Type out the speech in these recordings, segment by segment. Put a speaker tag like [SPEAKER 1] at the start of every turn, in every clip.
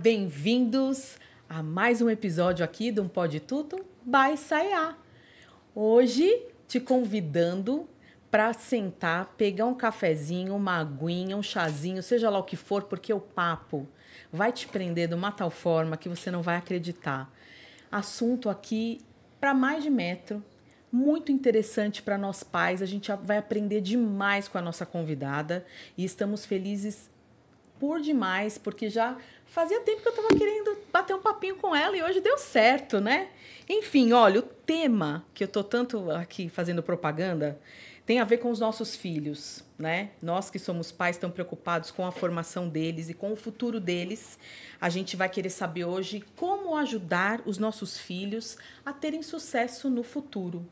[SPEAKER 1] bem-vindos a mais um episódio aqui do Pode Tudo by Sayá. Hoje te convidando para sentar, pegar um cafezinho, uma aguinha, um chazinho, seja lá o que for, porque o papo vai te prender de uma tal forma que você não vai acreditar. Assunto aqui para mais de metro, muito interessante para nós pais, a gente vai aprender demais com a nossa convidada e estamos felizes por demais, porque já fazia tempo que eu estava querendo bater um papinho com ela e hoje deu certo, né? Enfim, olha, o tema que eu estou tanto aqui fazendo propaganda tem a ver com os nossos filhos, né? Nós que somos pais tão preocupados com a formação deles e com o futuro deles, a gente vai querer saber hoje como ajudar os nossos filhos a terem sucesso no futuro,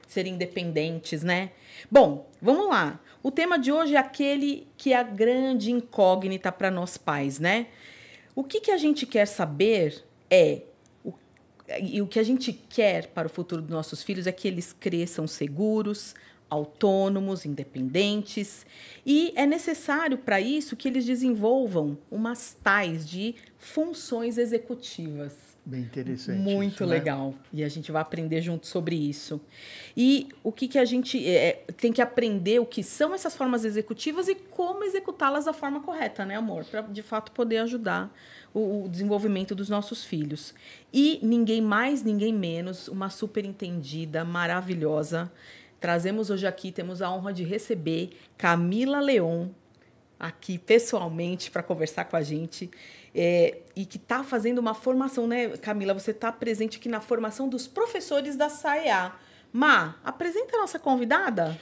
[SPEAKER 1] serem independentes, né? Bom, vamos lá. O tema de hoje é aquele que é a grande incógnita para nós pais, né? O que a gente quer saber e o que a gente quer para o futuro dos nossos filhos é que eles cresçam seguros, autônomos, independentes, e é necessário para isso que eles desenvolvam umas tais de funções executivas.
[SPEAKER 2] Bem interessante.
[SPEAKER 1] Muito
[SPEAKER 2] isso,
[SPEAKER 1] legal.
[SPEAKER 2] Né?
[SPEAKER 1] E a gente vai aprender junto sobre isso. E o que a gente tem que aprender, o que são essas formas executivas e como executá-las da forma correta, né, amor? Para, de fato, poder ajudar o desenvolvimento dos nossos filhos. E ninguém mais, ninguém menos, uma superentendida, maravilhosa. Trazemos hoje aqui, temos a honra de receber Camila Leon, aqui pessoalmente, para conversar com a gente. E que está fazendo uma formação, né, Camila? Você está presente aqui na formação dos professores da Sayá. Má, apresenta a nossa convidada.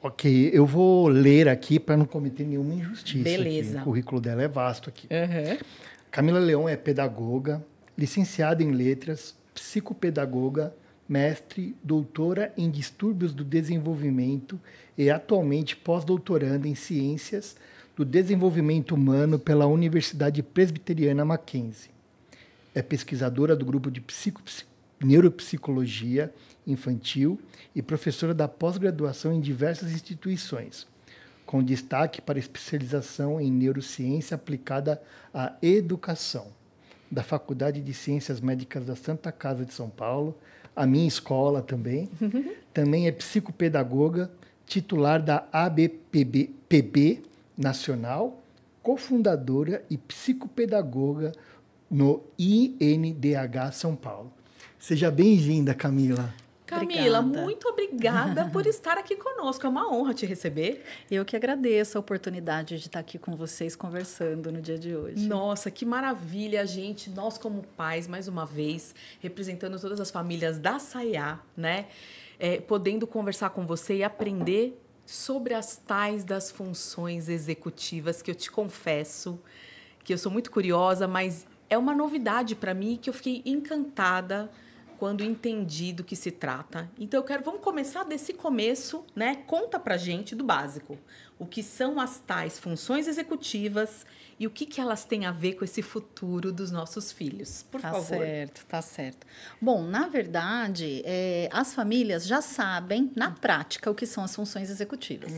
[SPEAKER 2] Ok, eu vou ler aqui para não cometer nenhuma injustiça.
[SPEAKER 1] Beleza.
[SPEAKER 2] Aqui. O currículo dela é vasto aqui.
[SPEAKER 1] Uhum.
[SPEAKER 2] Camila Leon é pedagoga, licenciada em letras, psicopedagoga, mestre, doutora em distúrbios do desenvolvimento e atualmente pós-doutoranda em ciências do desenvolvimento humano pela Universidade Presbiteriana Mackenzie. É pesquisadora do grupo de neuropsicologia infantil e professora da pós-graduação em diversas instituições, com destaque para especialização em neurociência aplicada à educação, da Faculdade de Ciências Médicas da Santa Casa de São Paulo, a minha escola também. Também é psicopedagoga, titular da ABPB Nacional, cofundadora e psicopedagoga no INDH São Paulo. Seja bem-vinda, Camila.
[SPEAKER 1] Camila,
[SPEAKER 3] Obrigada.
[SPEAKER 1] muito obrigada por estar aqui conosco. É uma honra te receber.
[SPEAKER 3] Eu que agradeço a oportunidade de estar aqui com vocês conversando no dia de hoje.
[SPEAKER 1] Nossa, que maravilha, gente. Nós, como pais, mais uma vez, representando todas as famílias da Sayá, né? Podendo conversar com você e aprender sobre as tais das funções executivas, que eu te confesso que eu sou muito curiosa, mas é uma novidade para mim que eu fiquei encantada quando entendi do que se trata. Então, vamos começar desse começo, né? Conta pra gente do básico. O que são as tais funções executivas e o que elas têm a ver com esse futuro dos nossos filhos. Por favor.
[SPEAKER 3] Tá certo, tá certo. Bom, na verdade, as famílias já sabem, na prática, o que são as funções executivas.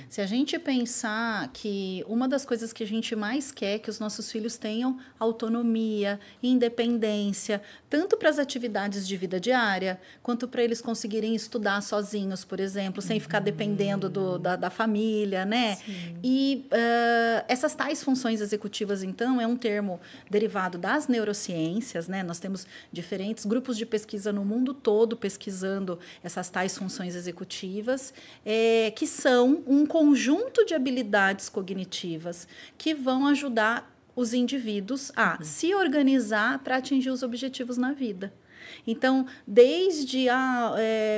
[SPEAKER 3] Se a gente pensar que uma das coisas que a gente mais quer é que os nossos filhos tenham autonomia, independência, tanto para as atividades de vida diária, quanto para eles conseguirem estudar sozinhos, por exemplo, sem ficar dependendo da família, né?
[SPEAKER 1] Sim.
[SPEAKER 3] E essas tais funções executivas, então, é um termo derivado das neurociências, né? Nós temos diferentes grupos de pesquisa no mundo todo pesquisando essas tais funções executivas, que são um conjunto de habilidades cognitivas que vão ajudar os indivíduos a se organizar para atingir os objetivos na vida. Então, desde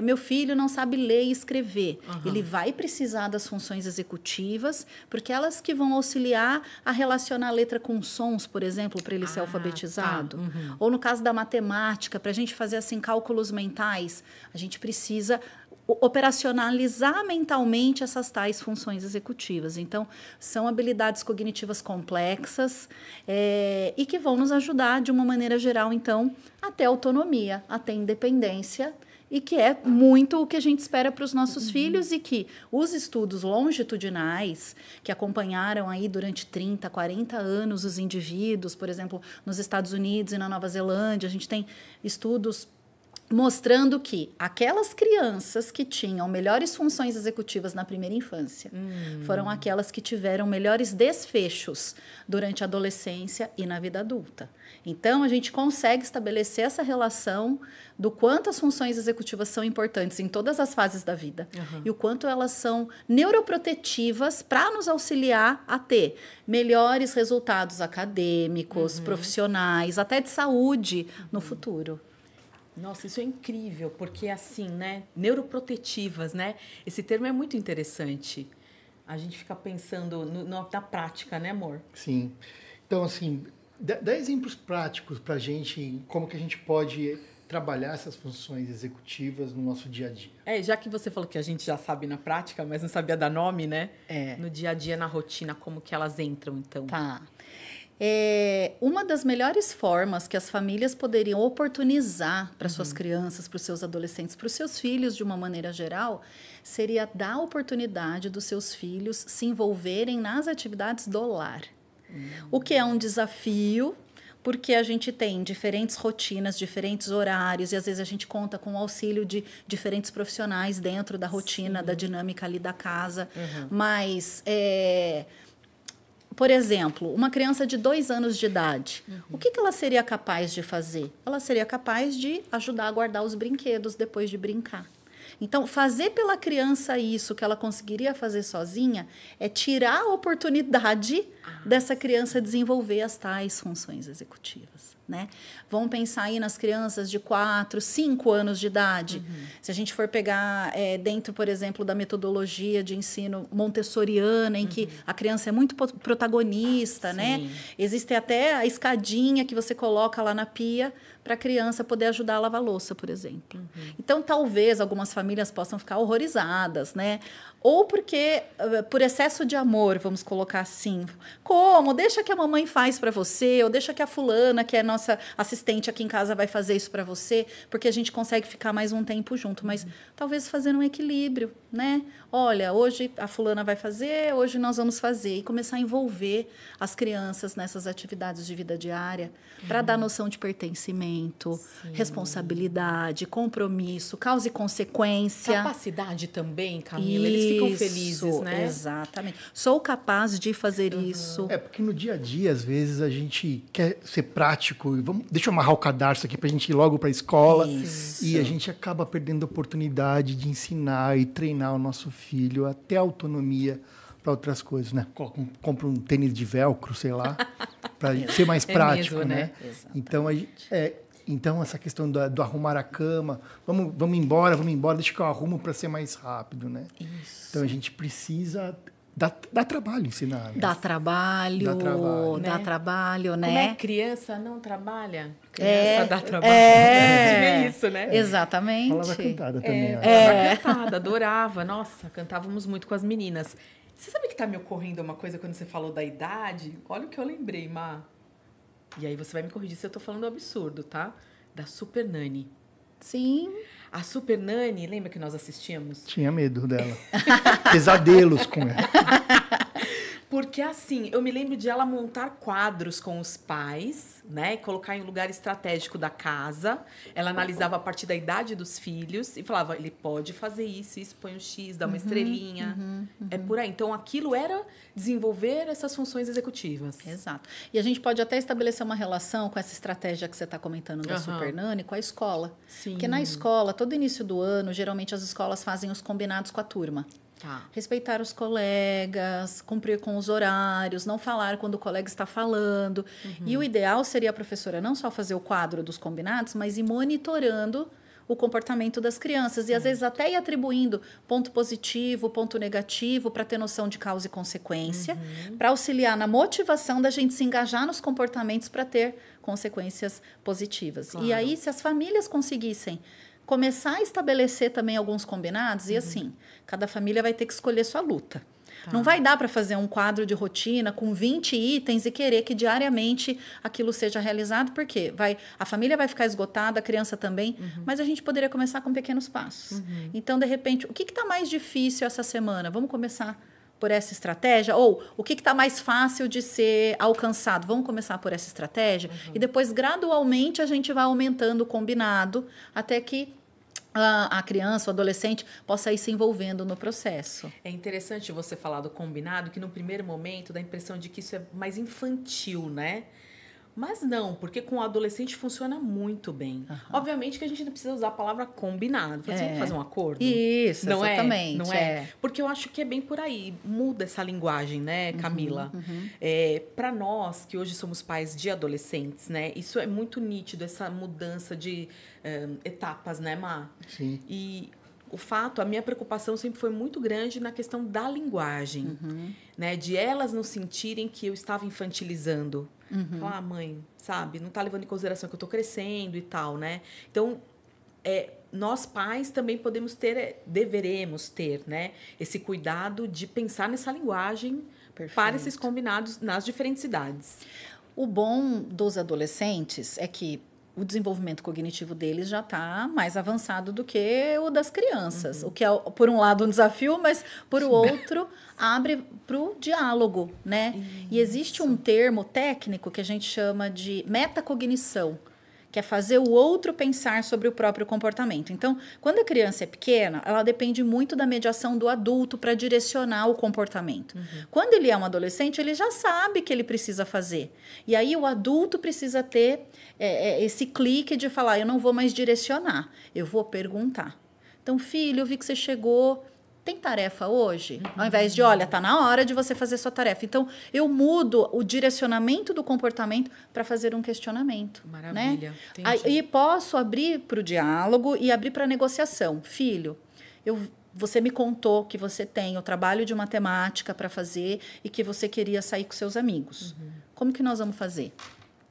[SPEAKER 3] meu filho não sabe ler e escrever, ele vai precisar das funções executivas, porque elas que vão auxiliar a relacionar a letra com sons, por exemplo, para ele ser alfabetizado.
[SPEAKER 1] Tá.
[SPEAKER 3] Ou no caso da matemática, para a gente fazer assim cálculos mentais, a gente precisa operacionalizar mentalmente essas tais funções executivas. Então, são habilidades cognitivas complexas e que vão nos ajudar, de uma maneira geral, então, a ter autonomia, a ter independência e que é muito o que a gente espera para os nossos filhos, e que os estudos longitudinais que acompanharam aí durante 30, 40 anos os indivíduos, por exemplo, nos Estados Unidos e na Nova Zelândia, a gente tem estudos mostrando que aquelas crianças que tinham melhores funções executivas na primeira infância foram aquelas que tiveram melhores desfechos durante a adolescência e na vida adulta. Então, a gente consegue estabelecer essa relação do quanto as funções executivas são importantes em todas as fases da vida e o quanto elas são neuroprotetivas para nos auxiliar a ter melhores resultados acadêmicos, profissionais, até de saúde no futuro.
[SPEAKER 1] Nossa, isso é incrível, porque assim, né? Neuroprotetivas, né? Esse termo é muito interessante. A gente fica pensando na prática, né, amor?
[SPEAKER 2] Sim. Então, assim, dá exemplos práticos para a gente, como que a gente pode trabalhar essas funções executivas no nosso dia a dia.
[SPEAKER 1] Já que você falou que a gente já sabe na prática, mas não sabia dar nome, né? No dia a dia, na rotina, como que elas entram, então?
[SPEAKER 3] Tá. Uma das melhores formas que as famílias poderiam oportunizar para suas crianças, para os seus adolescentes, para os seus filhos de uma maneira geral, seria dar a oportunidade dos seus filhos se envolverem nas atividades do lar. O que é um desafio, porque a gente tem diferentes rotinas, diferentes horários, e às vezes a gente conta com o auxílio de diferentes profissionais dentro da rotina, da dinâmica ali da casa. Mas... por exemplo, uma criança de 2 anos de idade, o que ela seria capaz de fazer? Ela seria capaz de ajudar a guardar os brinquedos depois de brincar. Então, fazer pela criança isso que ela conseguiria fazer sozinha é tirar a oportunidade dessa criança desenvolver as tais funções executivas, né? Vamos pensar aí nas crianças de 4, 5 anos de idade. Se a gente for pegar dentro, por exemplo, da metodologia de ensino montessoriana, em que a criança é muito protagonista, né? Existe até a escadinha que você coloca lá na pia para a criança poder ajudar a lavar a louça, por exemplo. Então, talvez algumas famílias possam ficar horrorizadas, né? Ou porque, por excesso de amor, vamos colocar assim, como? Deixa que a mamãe faz para você, ou deixa que a fulana, que é nossa assistente aqui em casa, vai fazer isso para você, porque a gente consegue ficar mais um tempo junto. Mas talvez fazer um equilíbrio, né? Olha, hoje a fulana vai fazer, hoje nós vamos fazer. E começar a envolver as crianças nessas atividades de vida diária, para dar noção de pertencimento, responsabilidade, compromisso, causa e consequência.
[SPEAKER 1] Capacidade também, Camila. Eles ficam felizes, né?
[SPEAKER 3] Exatamente. Sou capaz de fazer isso.
[SPEAKER 2] Porque no dia a dia, às vezes, a gente quer ser prático. Deixa eu amarrar o cadarço aqui para a gente ir logo para a escola.
[SPEAKER 3] Isso.
[SPEAKER 2] E a gente acaba perdendo a oportunidade de ensinar e treinar o nosso filho até a autonomia para outras coisas, né? Compra um tênis de velcro, sei lá, para ser mais prático,
[SPEAKER 1] mesmo,
[SPEAKER 2] né?
[SPEAKER 3] Exatamente.
[SPEAKER 2] Então, essa questão do arrumar a cama, vamos embora, deixa que eu arrumo para ser mais rápido, né?
[SPEAKER 3] Isso.
[SPEAKER 2] Então, a gente precisa dar trabalho ensinar. Né?
[SPEAKER 3] Dá trabalho, né?
[SPEAKER 1] Como é criança não trabalha? Criança dá trabalho.
[SPEAKER 3] É
[SPEAKER 1] isso, né?
[SPEAKER 3] Exatamente.
[SPEAKER 2] Palavra cantada também.
[SPEAKER 1] Palavra cantada, adorava. Nossa, cantávamos muito com as meninas. Você sabe que tá me ocorrendo uma coisa quando você falou da idade? Olha o que eu lembrei, Má. E aí você vai me corrigir se eu tô falando absurdo, tá? Da Super Nani.
[SPEAKER 3] Sim.
[SPEAKER 1] A Super Nani, lembra que nós assistíamos?
[SPEAKER 2] Tinha medo dela. Pesadelos com ela.
[SPEAKER 1] Porque assim, eu me lembro de ela montar quadros com os pais, né? E colocar em um lugar estratégico da casa. Ela analisava a partir da idade dos filhos e falava, ele pode fazer isso, põe um X, dá uma estrelinha. É por aí. Então, aquilo era desenvolver essas funções executivas.
[SPEAKER 3] Exato. E a gente pode até estabelecer uma relação com essa estratégia que você está comentando da Super Nani com a escola.
[SPEAKER 1] Sim.
[SPEAKER 3] Porque na escola, todo início do ano, geralmente as escolas fazem os combinados com a turma.
[SPEAKER 1] Tá.
[SPEAKER 3] Respeitar os colegas, cumprir com os horários, não falar quando o colega está falando. E o ideal seria a professora não só fazer o quadro dos combinados, mas ir monitorando o comportamento das crianças. E às vezes até ir atribuindo ponto positivo, ponto negativo, para ter noção de causa e consequência, para auxiliar na motivação da gente se engajar nos comportamentos para ter consequências positivas.
[SPEAKER 1] Claro.
[SPEAKER 3] E aí, se as famílias conseguissem começar a estabelecer também alguns combinados, e assim, cada família vai ter que escolher sua luta. Não vai dar para fazer um quadro de rotina com 20 itens e querer que diariamente aquilo seja realizado, porque a família vai ficar esgotada, a criança também, mas a gente poderia começar com pequenos passos. Então, de repente, o que está mais difícil essa semana? Vamos começar por essa estratégia? Ou o que está mais fácil de ser alcançado? Vamos começar por essa estratégia? E depois, gradualmente, a gente vai aumentando o combinado até que a criança, o adolescente, possa ir se envolvendo no processo.
[SPEAKER 1] É interessante você falar do combinado, que no primeiro momento dá a impressão de que isso é mais infantil, né? Mas não, porque com o adolescente funciona muito bem. Obviamente que a gente não precisa usar a palavra combinado. Você vamos fazer um acordo?
[SPEAKER 3] Isso,
[SPEAKER 1] não
[SPEAKER 3] exatamente.
[SPEAKER 1] Não é? Porque eu acho que é bem por aí. Muda essa linguagem, né, Camila? Para nós, que hoje somos pais de adolescentes, né? Isso é muito nítido, essa mudança de etapas, né, Má?
[SPEAKER 2] Sim.
[SPEAKER 1] E a minha preocupação sempre foi muito grande na questão da linguagem, né? De elas não sentirem que eu estava infantilizando. Falar, mãe, sabe? Não está levando em consideração que eu estou crescendo e tal, né? Então, nós pais também deveremos ter, né? Esse cuidado de pensar nessa linguagem para esses combinados nas diferentes idades.
[SPEAKER 3] O bom dos adolescentes é que o desenvolvimento cognitivo deles já está mais avançado do que o das crianças. O que é, por um lado, um desafio, mas, por outro, abre para o diálogo, né? E existe um termo técnico que a gente chama de metacognição, que é fazer o outro pensar sobre o próprio comportamento. Então, quando a criança é pequena, ela depende muito da mediação do adulto para direcionar o comportamento. Quando ele é um adolescente, ele já sabe que ele precisa fazer. E aí o adulto precisa ter esse clique de falar, eu não vou mais direcionar, eu vou perguntar. Então, filho, eu vi que você chegou... Tem tarefa hoje? Ao invés de, olha, tá na hora de você fazer sua tarefa. Então, eu mudo o direcionamento do comportamento para fazer um questionamento.
[SPEAKER 1] Maravilha.
[SPEAKER 3] Né? Aí posso abrir para o diálogo e abrir para a negociação. Filho, você me contou que você tem o trabalho de matemática para fazer e que você queria sair com seus amigos. Como que nós vamos fazer?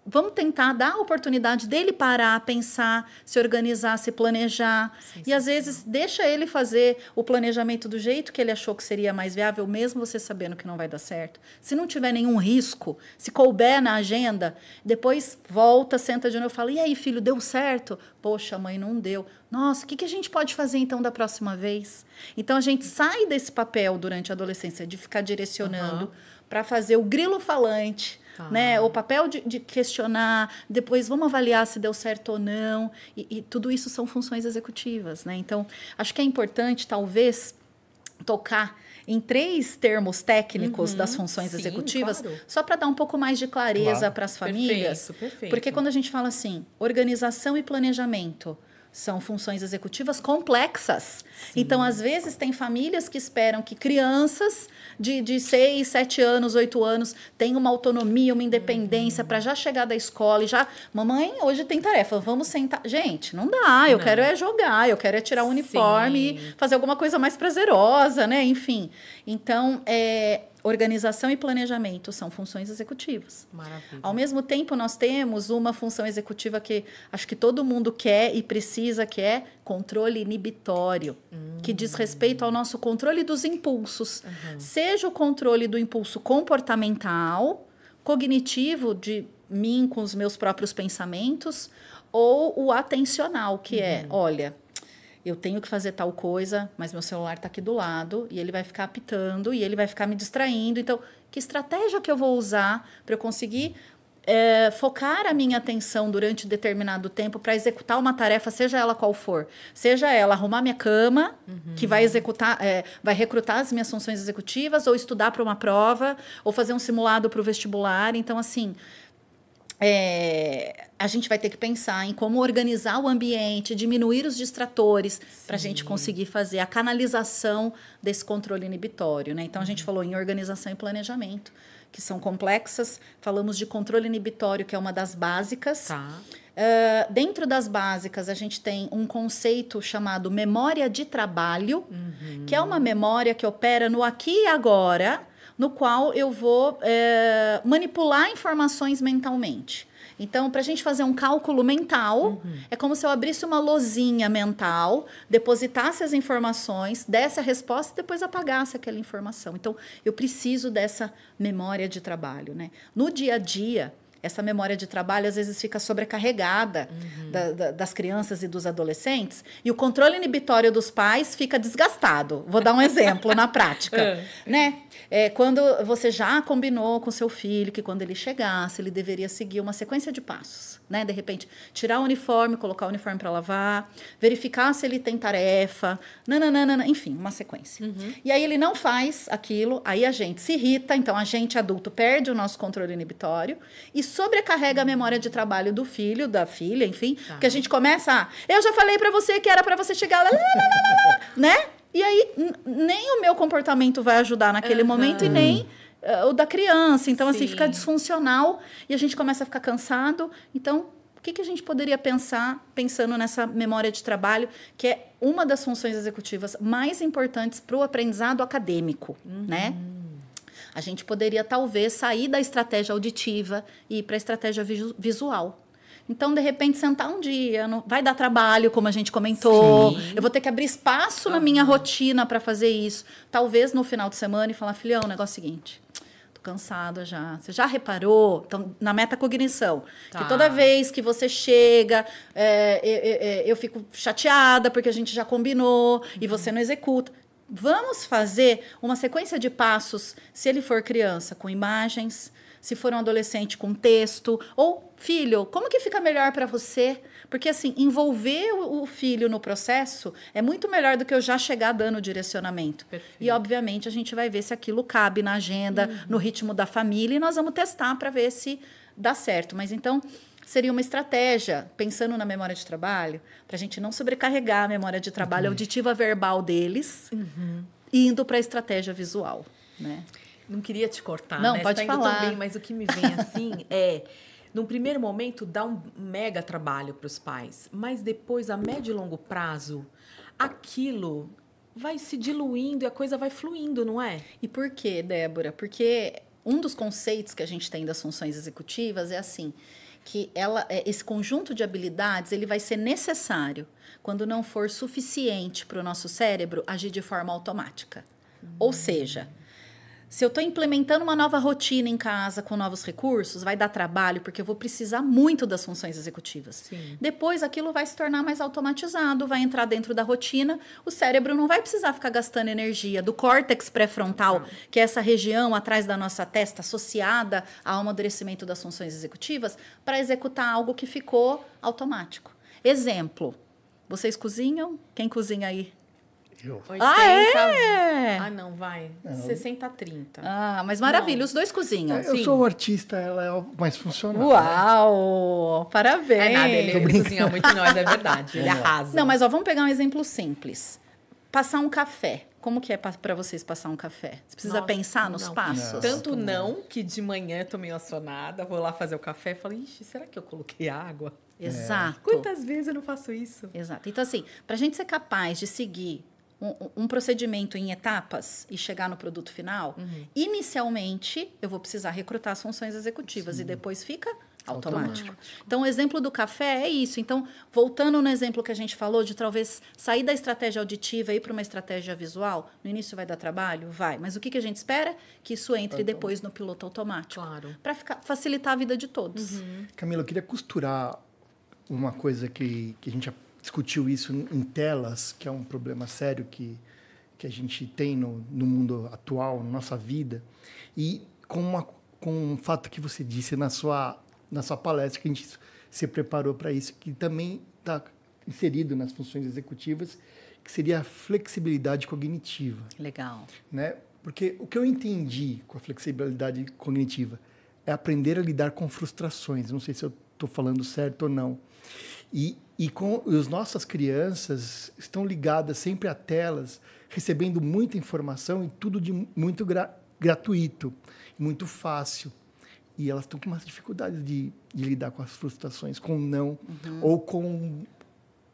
[SPEAKER 3] Vamos tentar dar a oportunidade dele parar, pensar, se organizar, se planejar. E, às vezes, deixa ele fazer o planejamento do jeito que ele achou que seria mais viável, mesmo você sabendo que não vai dar certo. Se não tiver nenhum risco, se couber na agenda, depois volta, senta de novo e fala, e aí, filho, deu certo? Poxa, mãe, não deu. Nossa, o que a gente pode fazer, então, da próxima vez? Então, a gente sai desse papel durante a adolescência de ficar direcionando para fazer o grilo falante, né? O papel de questionar, depois vamos avaliar se deu certo ou não, e tudo isso são funções executivas, né? Então, acho que é importante, talvez, tocar em 3 termos técnicos das funções executivas, claro, só para dar um pouco mais de clareza para as famílias.
[SPEAKER 1] Perfeito.
[SPEAKER 3] Porque quando a gente fala assim, organização e planejamento, são funções executivas complexas. Sim. Então, às vezes, tem famílias que esperam que crianças de 6, 7 anos, 8 anos tenham uma autonomia, uma independência para já chegar da escola e já... Mamãe, hoje tem tarefa, vamos sentar... Gente, não dá, eu quero jogar, eu quero tirar o uniforme e fazer alguma coisa mais prazerosa, né? Enfim, então... Organização e planejamento são funções executivas.
[SPEAKER 1] Maravilha.
[SPEAKER 3] Ao mesmo tempo, nós temos uma função executiva que acho que todo mundo quer e precisa, que é controle inibitório, que diz respeito ao nosso controle dos impulsos. Seja o controle do impulso comportamental, cognitivo, de mim com os meus próprios pensamentos, ou o atencional, que é, olha... Eu tenho que fazer tal coisa, mas meu celular está aqui do lado e ele vai ficar apitando e ele vai ficar me distraindo. Então, que estratégia que eu vou usar para eu conseguir focar a minha atenção durante determinado tempo para executar uma tarefa, seja ela qual for? Seja ela arrumar minha cama, que vai executar, vai recrutar as minhas funções executivas, ou estudar para uma prova, ou fazer um simulado para o vestibular. Então, assim... a gente vai ter que pensar em como organizar o ambiente, diminuir os distratores para a gente conseguir fazer a canalização desse controle inibitório, né? Então, a gente falou em organização e planejamento, que são complexas. Falamos de controle inibitório, que é uma das básicas. Dentro das básicas, a gente tem um conceito chamado memória de trabalho, que é uma memória que opera no aqui e agora, no qual eu vou manipular informações mentalmente. Então, para a gente fazer um cálculo mental, é como se eu abrisse uma lousinha mental, depositasse as informações, desse a resposta e depois apagasse aquela informação. Então, eu preciso dessa memória de trabalho, né? No dia a dia, essa memória de trabalho às vezes fica sobrecarregada das crianças e dos adolescentes, e o controle inibitório dos pais fica desgastado. Vou dar um exemplo na prática, né? Quando você já combinou com seu filho que quando ele chegasse, ele deveria seguir uma sequência de passos, né? De repente, tirar o uniforme, colocar o uniforme para lavar, verificar se ele tem tarefa, nananana, enfim, uma sequência. E aí ele não faz aquilo, aí a gente se irrita, então a gente adulto perde o nosso controle inibitório e sobrecarrega a memória de trabalho do filho, da filha, enfim, porque a gente começa eu já falei para você que era para você chegar lá, né? E aí, nem o meu comportamento vai ajudar naquele momento e nem o da criança. Então, assim, fica disfuncional e a gente começa a ficar cansado. Então, o que a gente poderia pensar, pensando nessa memória de trabalho, que é uma das funções executivas mais importantes para o aprendizado acadêmico, né? A gente poderia, talvez, sair da estratégia auditiva e ir para a estratégia visual. Então, de repente, sentar um dia, vai dar trabalho, como a gente comentou. Sim. Eu vou ter que abrir espaço na minha rotina para fazer isso. Talvez no final de semana e falar, filhão, o negócio é o seguinte, tô cansada já. Você já reparou? Então, na metacognição, que toda vez que você chega, eu fico chateada porque a gente já combinou e você não executa. Vamos fazer uma sequência de passos, se ele for criança, com imagens, se for um adolescente com texto, ou filho, como que fica melhor para você? Porque, assim, envolver o filho no processo é muito melhor do que eu já chegar dando direcionamento. Perfeito. E, obviamente, a gente vai ver se aquilo cabe na agenda, no ritmo da família, e nós vamos testar para ver se dá certo. Mas, então, seria uma estratégia, pensando na memória de trabalho, para a gente não sobrecarregar a memória de trabalho auditiva verbal deles, indo para a estratégia visual, né?
[SPEAKER 1] Não queria te cortar,
[SPEAKER 3] não,
[SPEAKER 1] né?
[SPEAKER 3] Pode
[SPEAKER 1] Você tá
[SPEAKER 3] falar.
[SPEAKER 1] indo tão bem, mas o que me vem assim num primeiro momento, dá um mega trabalho para os pais, mas depois, a médio e longo prazo, aquilo vai se diluindo e a coisa vai fluindo, não é?
[SPEAKER 3] E por quê, Débora? Porque um dos conceitos que a gente tem das funções executivas é assim, que esse conjunto de habilidades ele vai ser necessário quando não for suficiente para o nosso cérebro agir de forma automática. Ou seja, se eu estou implementando uma nova rotina em casa com novos recursos, vai dar trabalho, porque eu vou precisar muito das funções executivas. Sim. Depois, aquilo vai se tornar mais automatizado, vai entrar dentro da rotina, o cérebro não vai precisar ficar gastando energia do córtex pré-frontal, que é essa região atrás da nossa testa, associada ao amadurecimento das funções executivas, para executar algo que ficou automático. Exemplo, vocês cozinham? Quem cozinha aí?
[SPEAKER 1] 80, não, vai. 60-30.
[SPEAKER 3] Mas maravilha, os dois cozinham.
[SPEAKER 2] Eu sou o artista, ela é o mais funcional.
[SPEAKER 3] Uau! Né? Parabéns!
[SPEAKER 1] É nada, ele cozinha muito em nós, é verdade. Ele arrasa.
[SPEAKER 3] Não, mas vamos pegar um exemplo simples. Passar um café. Como que é para vocês passar um café? Você precisa pensar nos passos?
[SPEAKER 1] Tanto não, que de manhã eu tô meio acionada, vou lá fazer o café e falo, ixi, será que eu coloquei água?
[SPEAKER 3] Exato.
[SPEAKER 1] Quantas vezes eu não faço isso?
[SPEAKER 3] Exato. Então, assim, para a gente ser capaz de seguir um procedimento em etapas e chegar no produto final, inicialmente eu vou precisar recrutar as funções executivas e depois fica automático. Então, o exemplo do café é isso. Então, voltando no exemplo que a gente falou de talvez sair da estratégia auditiva e ir para uma estratégia visual, no início vai dar trabalho? Vai. Mas o que a gente espera? Que isso entre depois no piloto automático. Claro. Para facilitar a vida de todos.
[SPEAKER 2] Camila, eu queria costurar uma coisa que a gente discutiu isso em telas, que é um problema sério que a gente tem no mundo atual, na nossa vida, e com um fato que você disse na sua palestra, que a gente se preparou para isso, que também está inserido nas funções executivas, que seria a flexibilidade cognitiva.
[SPEAKER 3] Legal.
[SPEAKER 2] Né? Porque o que eu entendi com a flexibilidade cognitiva é aprender a lidar com frustrações. Não sei se eu estou falando certo ou não. E as nossas crianças estão ligadas sempre a telas, recebendo muita informação e tudo de muito gratuito, muito fácil. E elas estão com umas dificuldades de lidar com as frustrações, com o não, ou com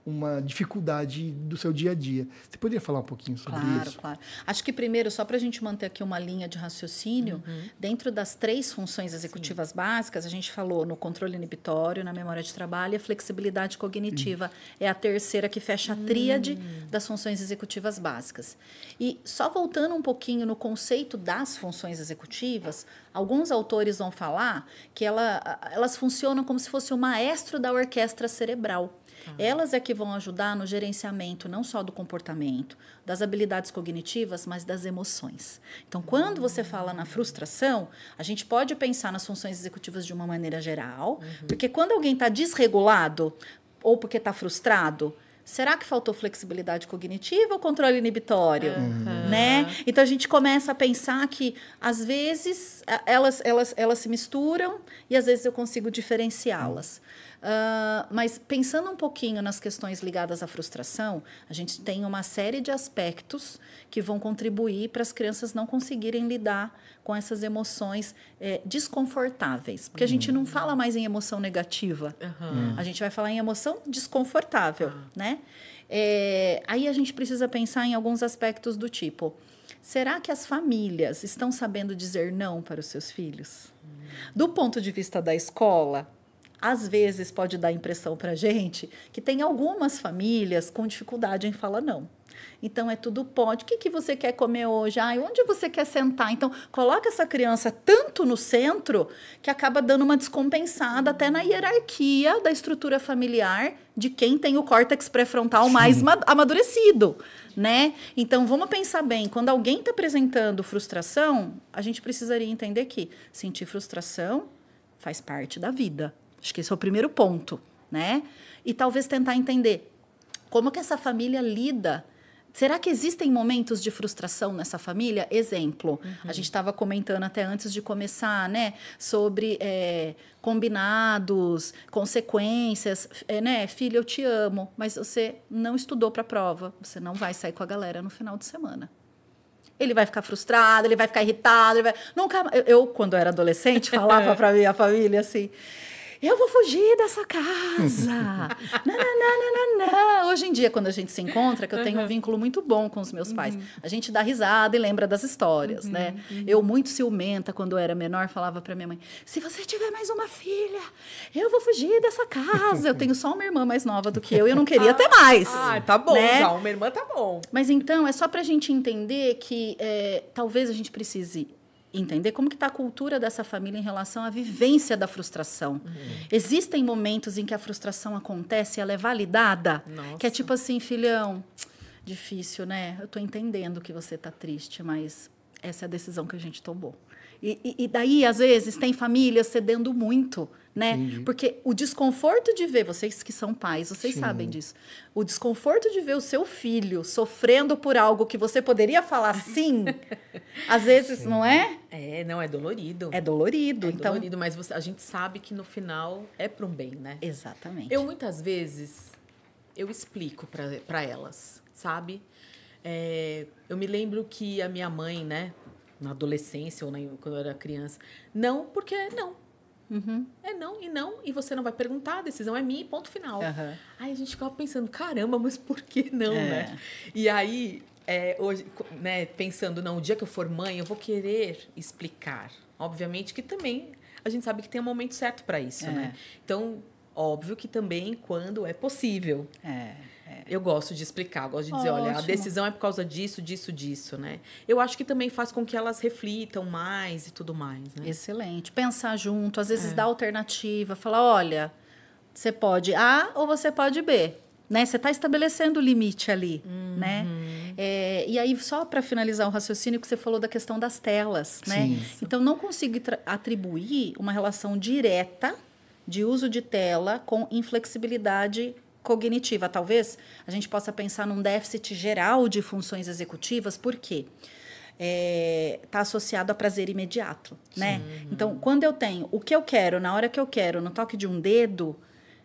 [SPEAKER 2] uma dificuldade do seu dia a dia. Você poderia falar um pouquinho sobre isso?
[SPEAKER 3] Claro. Acho que primeiro, só para a gente manter aqui uma linha de raciocínio, dentro das 3 funções executivas básicas, a gente falou no controle inibitório, na memória de trabalho, e a flexibilidade cognitiva é a terceira que fecha a tríade das funções executivas básicas. E só voltando um pouquinho no conceito das funções executivas, alguns autores vão falar que elas funcionam como se fosse o maestro da orquestra cerebral. Elas é que vão ajudar no gerenciamento não só do comportamento, das habilidades cognitivas, mas das emoções. Então, quando você fala na frustração, a gente pode pensar nas funções executivas de uma maneira geral, porque quando alguém está desregulado ou porque está frustrado, será que faltou flexibilidade cognitiva ou controle inibitório? Né? Então, a gente começa a pensar que, às vezes, elas se misturam e, às vezes, eu consigo diferenciá-las. Mas, pensando um pouquinho nas questões ligadas à frustração, a gente tem uma série de aspectos que vão contribuir para as crianças não conseguirem lidar com essas emoções desconfortáveis. Porque a gente não fala mais em emoção negativa. A gente vai falar em emoção desconfortável, né? Aí a gente precisa pensar em alguns aspectos do tipo: será que as famílias estão sabendo dizer não para os seus filhos? Do ponto de vista da escola, às vezes pode dar a impressão para a gente que tem algumas famílias com dificuldade em falar não. Então, é tudo pode. O que você quer comer hoje? Onde você quer sentar? Então, coloca essa criança tanto no centro que acaba dando uma descompensada até na hierarquia da estrutura familiar de quem tem o córtex pré-frontal mais amadurecido, né? Então, vamos pensar bem. Quando alguém está apresentando frustração, a gente precisaria entender que sentir frustração faz parte da vida. Acho que esse é o primeiro ponto, né? E talvez tentar entender como que essa família lida. Será que existem momentos de frustração nessa família? Exemplo, a gente estava comentando até antes de começar, né? Sobre combinados, consequências, né? Filho, eu te amo, mas você não estudou para a prova. Você não vai sair com a galera no final de semana. Ele vai ficar frustrado, ele vai ficar irritado. Eu, quando era adolescente, falava para minha família assim: eu vou fugir dessa casa. Não. Hoje em dia, quando a gente se encontra, que eu tenho um vínculo muito bom com os meus pais, a gente dá risada e lembra das histórias, né? Eu, muito ciumenta, quando eu era menor, falava para minha mãe: se você tiver mais uma filha, eu vou fugir dessa casa. Eu tenho só uma irmã mais nova do que eu e eu não queria ter mais.
[SPEAKER 1] Tá bom,
[SPEAKER 3] né?
[SPEAKER 1] Já uma irmã tá bom.
[SPEAKER 3] Mas então, é só para a gente entender que talvez a gente precise entender como que está a cultura dessa família em relação à vivência da frustração. Existem momentos em que a frustração acontece e ela é validada.
[SPEAKER 1] Nossa.
[SPEAKER 3] Que é tipo assim: filhão, difícil, né? Eu estou entendendo que você está triste, mas essa é a decisão que a gente tomou. E daí, às vezes, tem famílias cedendo muito, né?
[SPEAKER 2] Entendi.
[SPEAKER 3] Porque o desconforto de ver, vocês que são pais, vocês sabem disso, o desconforto de ver o seu filho sofrendo por algo que você poderia falar sim, às vezes, não é?
[SPEAKER 1] Não, é dolorido.
[SPEAKER 3] É dolorido. Então,
[SPEAKER 1] dolorido, mas a gente sabe que no final é pro bem, né?
[SPEAKER 3] Exatamente.
[SPEAKER 1] Eu, muitas vezes, eu explico para elas, sabe? Eu me lembro que a minha mãe, né? Na adolescência ou quando eu era criança, não, porque é não. É não, e você não vai perguntar, a decisão é minha e ponto final. Aí a gente ficava pensando: caramba, mas por que não, né? E aí, hoje, né, pensando, não, o dia que eu for mãe, eu vou querer explicar. Obviamente que também a gente sabe que tem um momento certo para isso, né? Então, óbvio que também quando é possível. Eu gosto de explicar, gosto de dizer: olha, a decisão é por causa disso, né? Eu acho que também faz com que elas reflitam mais e tudo mais, né?
[SPEAKER 3] Excelente. Pensar junto, às vezes dar alternativa, falar: olha, você pode A ou você pode B, né? Você está estabelecendo o limite ali, né? E aí, só para finalizar o raciocínio que você falou da questão das telas, né? Então, não consigo atribuir uma relação direta de uso de tela com inflexibilidade cognitiva. Talvez a gente possa pensar num déficit geral de funções executivas, por quê? Está associado a prazer imediato, né? Então, quando eu tenho o que eu quero, na hora que eu quero, no toque de um dedo,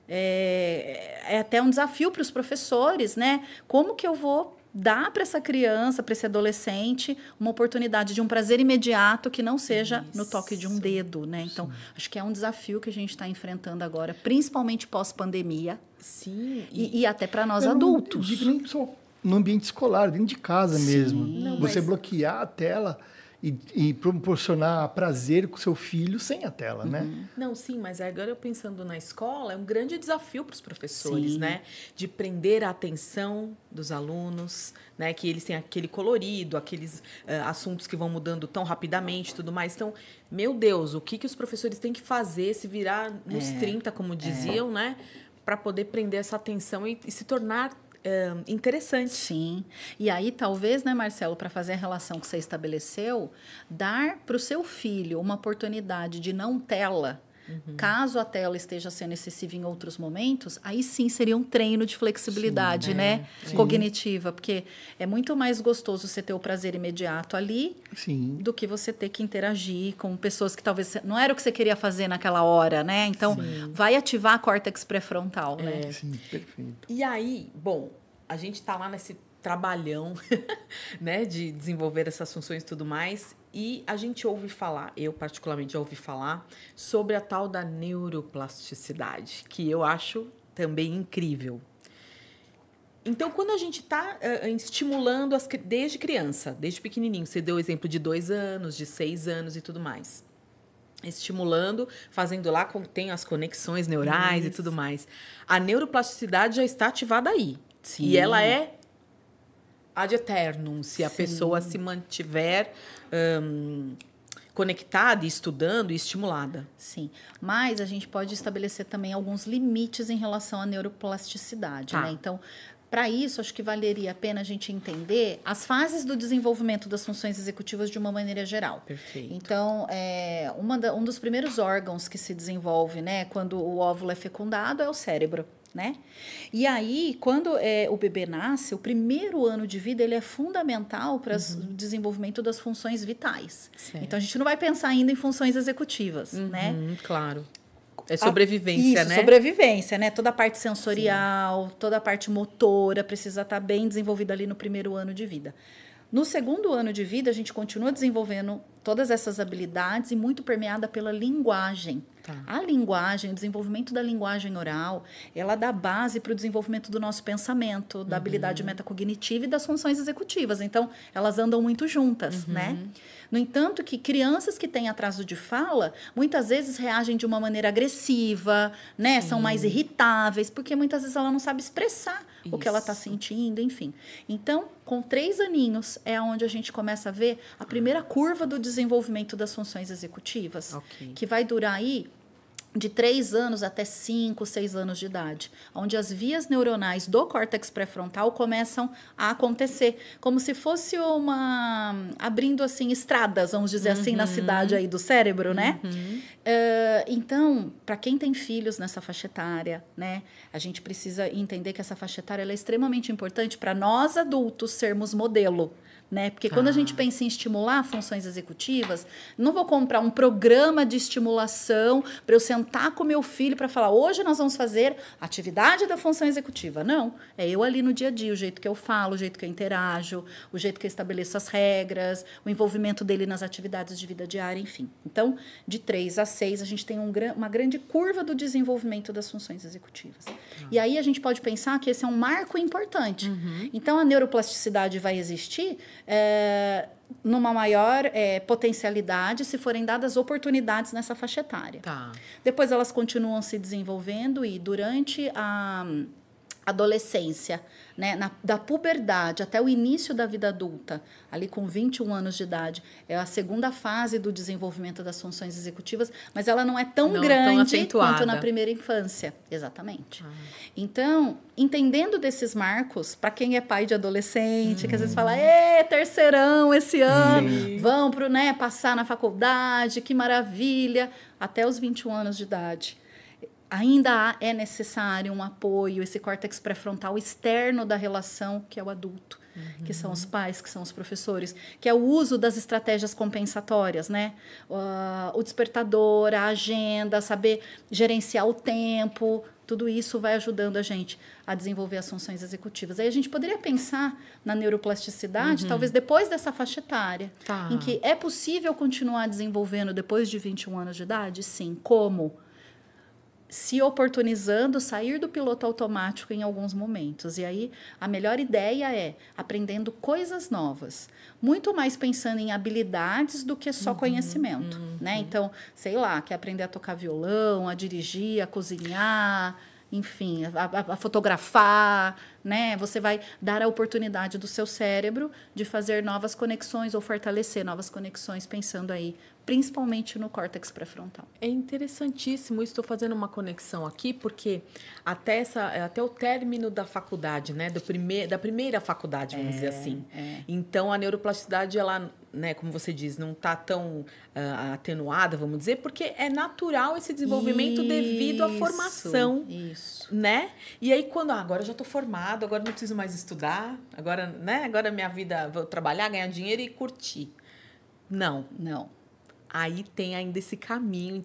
[SPEAKER 3] é até um desafio para os professores, né? Como que eu vou dar para essa criança, para esse adolescente, uma oportunidade de um prazer imediato que não seja no toque de um dedo, né? Então, acho que é um desafio que a gente está enfrentando agora, principalmente pós-pandemia,
[SPEAKER 1] Sim.
[SPEAKER 3] E até para nós
[SPEAKER 2] Eu
[SPEAKER 3] adultos.
[SPEAKER 2] Não digo nem só no ambiente escolar, dentro de casa mesmo.
[SPEAKER 1] Não,
[SPEAKER 2] Você
[SPEAKER 1] mas-
[SPEAKER 2] bloquear a tela e proporcionar prazer com seu filho sem a tela, né?
[SPEAKER 1] Não, sim, mas agora eu pensando na escola, é um grande desafio para os professores,
[SPEAKER 3] Sim.
[SPEAKER 1] né? De prender a atenção dos alunos, né? Que eles têm aquele colorido, aqueles assuntos que vão mudando tão rapidamente e tudo mais. Então, meu Deus, o que os professores têm que fazer, se virar nos 30, como diziam, né? Para poder prender essa atenção e se tornar interessante.
[SPEAKER 3] Sim. E aí, talvez, né, Marcelo, para fazer a relação que você estabeleceu, dar para o seu filho uma oportunidade de não tela, caso a tela esteja sendo excessiva em outros momentos, aí sim seria um treino de flexibilidade, né, cognitiva, porque é muito mais gostoso você ter o prazer imediato ali
[SPEAKER 2] Sim.
[SPEAKER 3] do que você ter que interagir com pessoas que talvez não era o que você queria fazer naquela hora, né? Então, vai ativar a córtex pré-frontal, né?
[SPEAKER 2] Sim, perfeito.
[SPEAKER 1] E aí, bom, a gente está lá nesse trabalhão, né, de desenvolver essas funções e tudo mais, e a gente ouve falar, eu particularmente já ouvi falar, sobre a tal da neuroplasticidade, que eu acho também incrível. Então, quando a gente está estimulando desde criança, desde pequenininho, você deu o exemplo de 2 anos, de 6 anos e tudo mais, estimulando, fazendo lá, tem as conexões neurais e tudo mais. A neuroplasticidade já está ativada aí.
[SPEAKER 3] Sim.
[SPEAKER 1] E ela é ad eternum, se a pessoa se mantiver conectada, estudando e estimulada.
[SPEAKER 3] Sim, mas a gente pode estabelecer também alguns limites em relação à neuroplasticidade, né? Então, para isso, acho que valeria a pena a gente entender as fases do desenvolvimento das funções executivas de uma maneira geral.
[SPEAKER 1] Perfeito.
[SPEAKER 3] Então, um dos primeiros órgãos que se desenvolve, né, quando o óvulo é fecundado, é o cérebro, né? E aí, quando o bebê nasce, o primeiro ano de vida ele é fundamental para o desenvolvimento das funções vitais.
[SPEAKER 1] Certo.
[SPEAKER 3] Então, a gente não vai pensar ainda em funções executivas, né?
[SPEAKER 1] Claro. É sobrevivência,
[SPEAKER 3] Isso,
[SPEAKER 1] né?
[SPEAKER 3] sobrevivência, né? Toda a parte sensorial, toda a parte motora precisa estar bem desenvolvida ali no primeiro ano de vida. No segundo ano de vida, a gente continua desenvolvendo todas essas habilidades e muito permeada pela linguagem.
[SPEAKER 1] Tá.
[SPEAKER 3] A linguagem, o desenvolvimento da linguagem oral, ela dá base para o desenvolvimento do nosso pensamento, da habilidade metacognitiva e das funções executivas. Então, elas andam muito juntas, né? No entanto, que crianças que têm atraso de fala, muitas vezes reagem de uma maneira agressiva, né? São mais irritáveis, porque muitas vezes ela não sabe expressar o que ela está sentindo, enfim. Então, com 3 aninhos, é onde a gente começa a ver a primeira curva do desenvolvimento das funções executivas, que vai durar aí de 3 anos até 5, 6 anos de idade, onde as vias neuronais do córtex pré-frontal começam a acontecer, como se fosse abrindo assim estradas, vamos dizer assim, na cidade aí do cérebro, né? Então, para quem tem filhos nessa faixa etária, né, a gente precisa entender que essa faixa etária ela é extremamente importante para nós adultos sermos modelo. Né? Porque quando a gente pensa em estimular funções executivas, não vou comprar um programa de estimulação para eu sentar com meu filho para falar, hoje nós vamos fazer atividade da função executiva. Não, é eu ali no dia a dia, o jeito que eu falo, o jeito que eu interajo, o jeito que eu estabeleço as regras, o envolvimento dele nas atividades de vida diária, enfim. Então, de 3 a 6, a gente tem uma grande curva do desenvolvimento das funções executivas. E aí a gente pode pensar que esse é um marco importante. Então, a neuroplasticidade vai existir numa maior potencialidade se forem dadas oportunidades nessa faixa etária.
[SPEAKER 1] Tá.
[SPEAKER 3] Depois elas continuam se desenvolvendo e durante a adolescência, né, da puberdade até o início da vida adulta, ali com 21 anos de idade, é a segunda fase do desenvolvimento das funções executivas, mas ela não é tão grande quanto na primeira infância. Exatamente. Então, entendendo desses marcos, para quem é pai de adolescente, que às vezes fala, terceirão esse ano, vão passar na faculdade, que maravilha, até os 21 anos de idade. Ainda é necessário um apoio, esse córtex pré-frontal externo da relação, que é o adulto, que são os pais, que são os professores, que é o uso das estratégias compensatórias, né? O despertador, a agenda, saber gerenciar o tempo, tudo isso vai ajudando a gente a desenvolver as funções executivas. Aí a gente poderia pensar na neuroplasticidade, talvez depois dessa faixa etária, em que é possível continuar desenvolvendo depois de 21 anos de idade? Sim. Como? se oportunizando sair do piloto automático em alguns momentos. E aí, a melhor ideia é aprendendo coisas novas. Muito mais pensando em habilidades do que só conhecimento, né? Então, sei lá, quer aprender a tocar violão, a dirigir, a cozinhar, enfim, a fotografar, né? Você vai dar a oportunidade do seu cérebro de fazer novas conexões ou fortalecer novas conexões, pensando aí, principalmente no córtex pré-frontal.
[SPEAKER 1] É interessantíssimo, estou fazendo uma conexão aqui, porque até o término da faculdade, né? Da primeira faculdade, vamos dizer assim. Então, a neuroplasticidade, ela, né, como você diz, não está tão atenuada, vamos dizer, porque é natural esse desenvolvimento devido à formação.
[SPEAKER 3] Isso.
[SPEAKER 1] Né? E aí, quando agora eu já estou formado, agora não preciso mais estudar, agora, né? Agora minha vida, vou trabalhar, ganhar dinheiro e curtir. Não. Aí tem ainda esse caminho.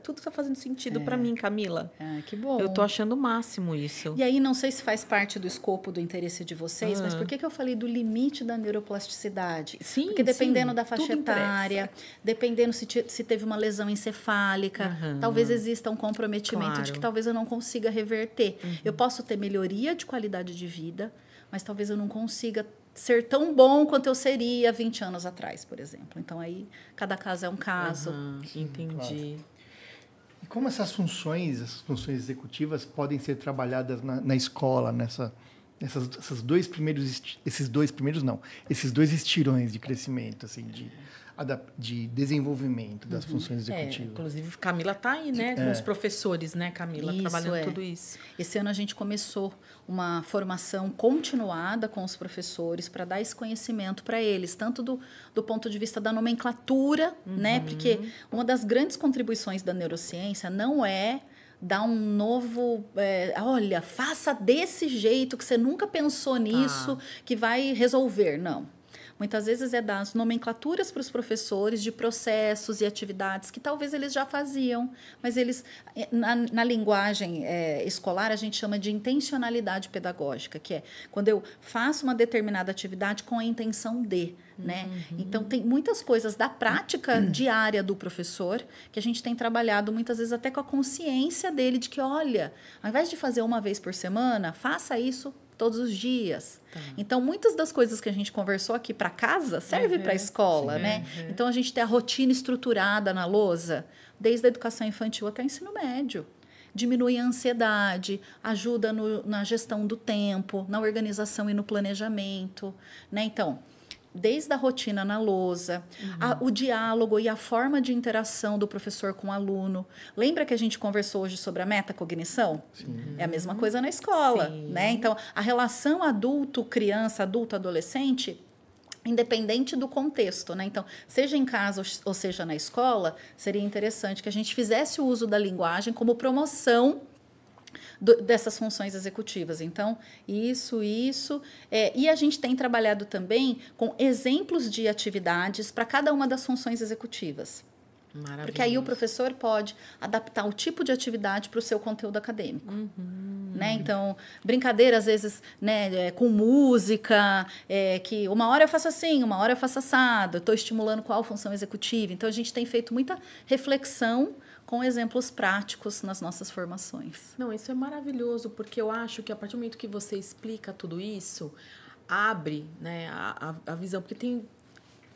[SPEAKER 1] Tudo está fazendo sentido para mim, Camila.
[SPEAKER 3] Que bom.
[SPEAKER 1] Eu estou achando o máximo isso.
[SPEAKER 3] E aí, não sei se faz parte do escopo do interesse de vocês, mas por que eu falei do limite da neuroplasticidade?
[SPEAKER 1] Sim,
[SPEAKER 3] porque dependendo da faixa
[SPEAKER 1] tudo
[SPEAKER 3] etária, dependendo se teve uma lesão encefálica, talvez exista um comprometimento de que talvez eu não consiga reverter. Eu posso ter melhoria de qualidade de vida, mas talvez eu não consiga ser tão bom quanto eu seria 20 anos atrás, por exemplo. Então, aí, cada caso é um caso.
[SPEAKER 1] Entendi.
[SPEAKER 2] Claro. E como essas funções executivas podem ser trabalhadas na escola, esses dois estirões de crescimento, assim, de desenvolvimento das funções executivas.
[SPEAKER 1] Inclusive, Camila está aí, né? Com os professores, né, Camila? Trabalhando tudo isso.
[SPEAKER 3] Esse ano a gente começou uma formação continuada com os professores para dar esse conhecimento para eles, tanto do ponto de vista da nomenclatura, né? Porque uma das grandes contribuições da neurociência não é dar um novo... olha, faça desse jeito, que você nunca pensou nisso, que vai resolver. Não. Muitas vezes é dar as nomenclaturas para os professores de processos e atividades que talvez eles já faziam, mas eles, na linguagem escolar, a gente chama de intencionalidade pedagógica, que é quando eu faço uma determinada atividade com a intenção de, né? Então, tem muitas coisas da prática diária do professor que a gente tem trabalhado muitas vezes até com a consciência dele de que, olha, ao invés de fazer uma vez por semana, faça isso todos os dias. Então, muitas das coisas que a gente conversou aqui para casa serve para a escola, né? Então, a gente tem a rotina estruturada na lousa, desde a educação infantil até o ensino médio. Diminui a ansiedade, ajuda na gestão do tempo, na organização e no planejamento, né? Então, desde a rotina na lousa, o diálogo e a forma de interação do professor com o aluno. Lembra que a gente conversou hoje sobre a metacognição? Sim. É a mesma coisa na escola, né? Então, a relação adulto-criança, adulto-adolescente, independente do contexto, né? Então, seja em casa ou seja na escola, seria interessante que a gente fizesse o uso da linguagem como promoção dessas funções executivas. Então, isso. E a gente tem trabalhado também com exemplos de atividades para cada uma das funções executivas. Porque aí o professor pode adaptar o tipo de atividade para o seu conteúdo acadêmico. Né? Então, brincadeira, às vezes, né, com música, que uma hora eu faço assim, uma hora eu faço assado, eu estou estimulando qual função executiva. Então, a gente tem feito muita reflexão com exemplos práticos nas nossas formações.
[SPEAKER 1] Não, isso é maravilhoso, porque eu acho que a partir do momento que você explica tudo isso, abre, né, a visão, porque tem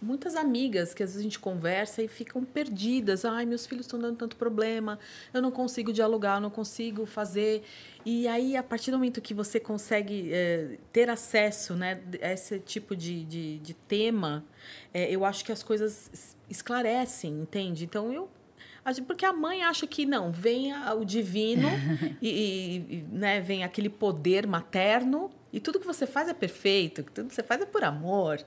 [SPEAKER 1] muitas amigas que às vezes a gente conversa e ficam perdidas. Ai, meus filhos estão dando tanto problema, eu não consigo dialogar, eu não consigo fazer. E aí, a partir do momento que você consegue ter acesso, né, a esse tipo de tema, eu acho que as coisas esclarecem, entende? Então, porque a mãe acha que não, vem o divino né, vem aquele poder materno e tudo que você faz é perfeito, tudo que você faz é por amor.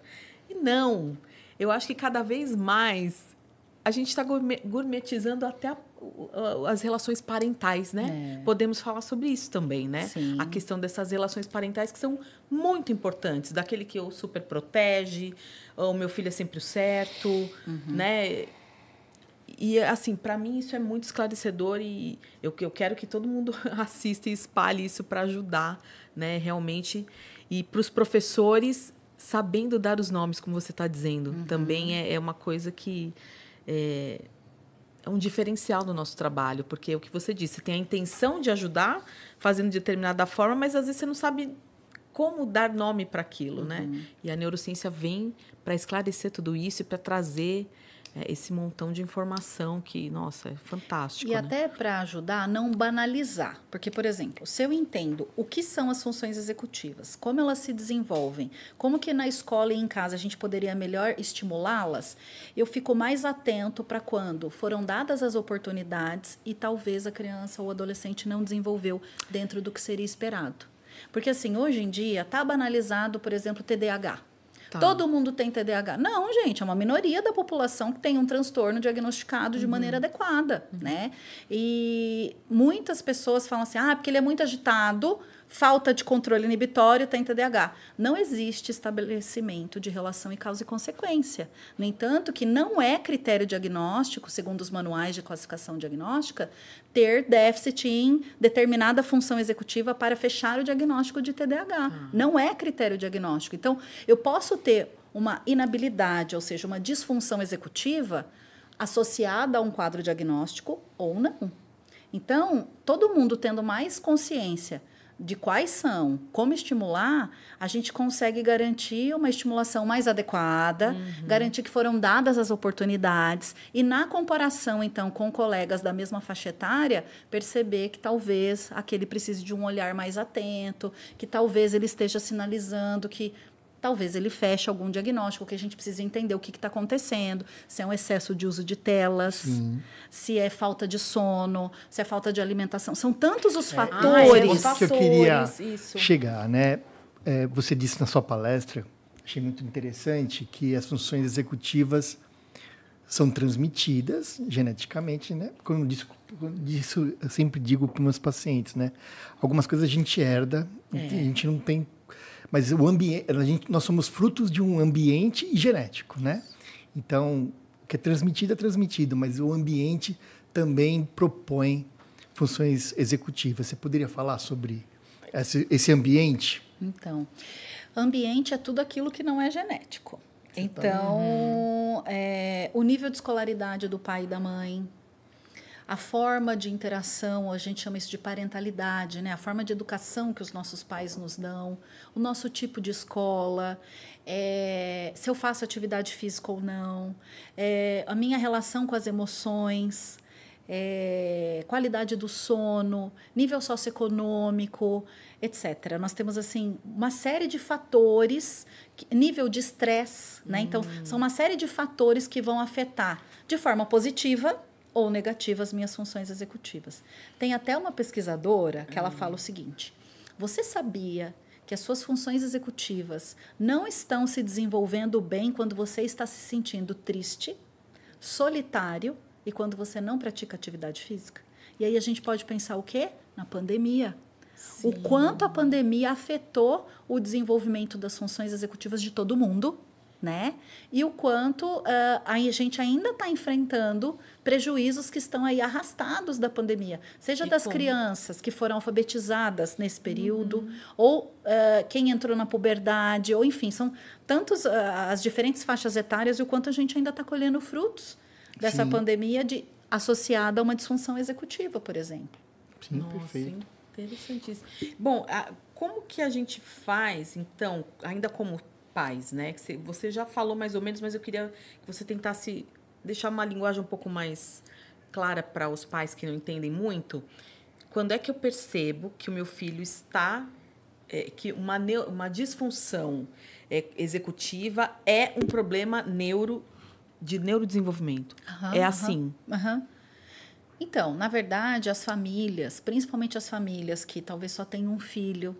[SPEAKER 1] E não, eu acho que cada vez mais a gente está gourmetizando até as relações parentais, né? Podemos falar sobre isso também, né?
[SPEAKER 3] Sim.
[SPEAKER 1] A questão dessas relações parentais que são muito importantes, daquele que eu super protege, o meu filho é sempre o certo, né? E, assim, para mim isso é muito esclarecedor e eu quero que todo mundo assista e espalhe isso para ajudar, né, realmente. E para os professores, sabendo dar os nomes, como você está dizendo, também é uma coisa que um diferencial no nosso trabalho, porque o que você disse, você tem a intenção de ajudar, fazendo de determinada forma, mas às vezes você não sabe como dar nome para aquilo, né? E a neurociência vem para esclarecer tudo isso e para trazer esse montão de informação que, nossa, é fantástico.
[SPEAKER 3] E
[SPEAKER 1] né?
[SPEAKER 3] até para ajudar a não banalizar. Porque, por exemplo, se eu entendo o que são as funções executivas, como elas se desenvolvem, como que na escola e em casa a gente poderia melhor estimulá-las, eu fico mais atento para quando foram dadas as oportunidades e talvez a criança ou adolescente não desenvolveu dentro do que seria esperado. Porque, assim, hoje em dia está banalizado, por exemplo, o TDAH.
[SPEAKER 1] Tá.
[SPEAKER 3] Todo mundo tem TDAH. Não, gente, é uma minoria da população que tem um transtorno diagnosticado de maneira adequada, né? E muitas pessoas falam assim, porque ele é muito agitado, falta de controle inibitório, tem TDAH. Não existe estabelecimento de relação e causa e consequência. No entanto, que não é critério diagnóstico, segundo os manuais de classificação diagnóstica, ter déficit em determinada função executiva para fechar o diagnóstico de TDAH. Não é critério diagnóstico. Então, eu posso ter uma inabilidade, ou seja, uma disfunção executiva associada a um quadro diagnóstico ou não. Então, todo mundo tendo mais consciência de quais são, como estimular, a gente consegue garantir uma estimulação mais adequada, garantir que foram dadas as oportunidades e, na comparação, então, com colegas da mesma faixa etária, perceber que talvez aquele precise de um olhar mais atento, que talvez ele esteja sinalizando que talvez ele feche algum diagnóstico, que a gente precisa entender o que está acontecendo, se é um excesso de uso de telas, se é falta de sono, se é falta de alimentação. São tantos os fatores.
[SPEAKER 2] Que eu queria
[SPEAKER 1] isso.
[SPEAKER 2] chegar, né? Você disse na sua palestra, achei muito interessante, que as funções executivas são transmitidas geneticamente, né? Quando disso eu sempre digo para meus pacientes, né? Algumas coisas a gente herda, a gente não tem. Mas o ambiente, nós somos frutos de um ambiente genético, né? Então, o que é transmitido, mas o ambiente também propõe funções executivas. Você poderia falar sobre esse ambiente?
[SPEAKER 3] Então, ambiente é tudo aquilo que não é genético. Então, o nível de escolaridade do pai e da mãe, a forma de interação, a gente chama isso de parentalidade, né? A forma de educação que os nossos pais nos dão, o nosso tipo de escola, se eu faço atividade física ou não, a minha relação com as emoções, qualidade do sono, nível socioeconômico, etc. Nós temos assim uma série de fatores, nível de estresse, né? Então, são uma série de fatores que vão afetar de forma positiva ou negativa as minhas funções executivas. Tem até uma pesquisadora que ela fala o seguinte: você sabia que as suas funções executivas não estão se desenvolvendo bem quando você está se sentindo triste, solitário e quando você não pratica atividade física? E aí a gente pode pensar o quê? Na pandemia. Sim. O quanto a pandemia afetou o desenvolvimento das funções executivas de todo mundo, né? E o quanto a gente ainda está enfrentando prejuízos que estão aí arrastados da pandemia. Seja das crianças que foram alfabetizadas nesse período, ou quem entrou na puberdade, ou enfim, são tantos as diferentes faixas etárias e o quanto a gente ainda está colhendo frutos dessa pandemia associada a uma disfunção executiva, por exemplo.
[SPEAKER 2] Sim, nossa, perfeito.
[SPEAKER 1] Interessantíssimo. Bom, como que a gente faz, então, ainda como pais, né? Que você já falou mais ou menos, mas eu queria que você tentasse deixar uma linguagem um pouco mais clara para os pais que não entendem muito. Quando é que eu percebo que o meu filho está... que uma disfunção executiva é um problema de neurodesenvolvimento? É assim?
[SPEAKER 3] Então, na verdade, as famílias, principalmente as famílias que talvez só tenham um filho,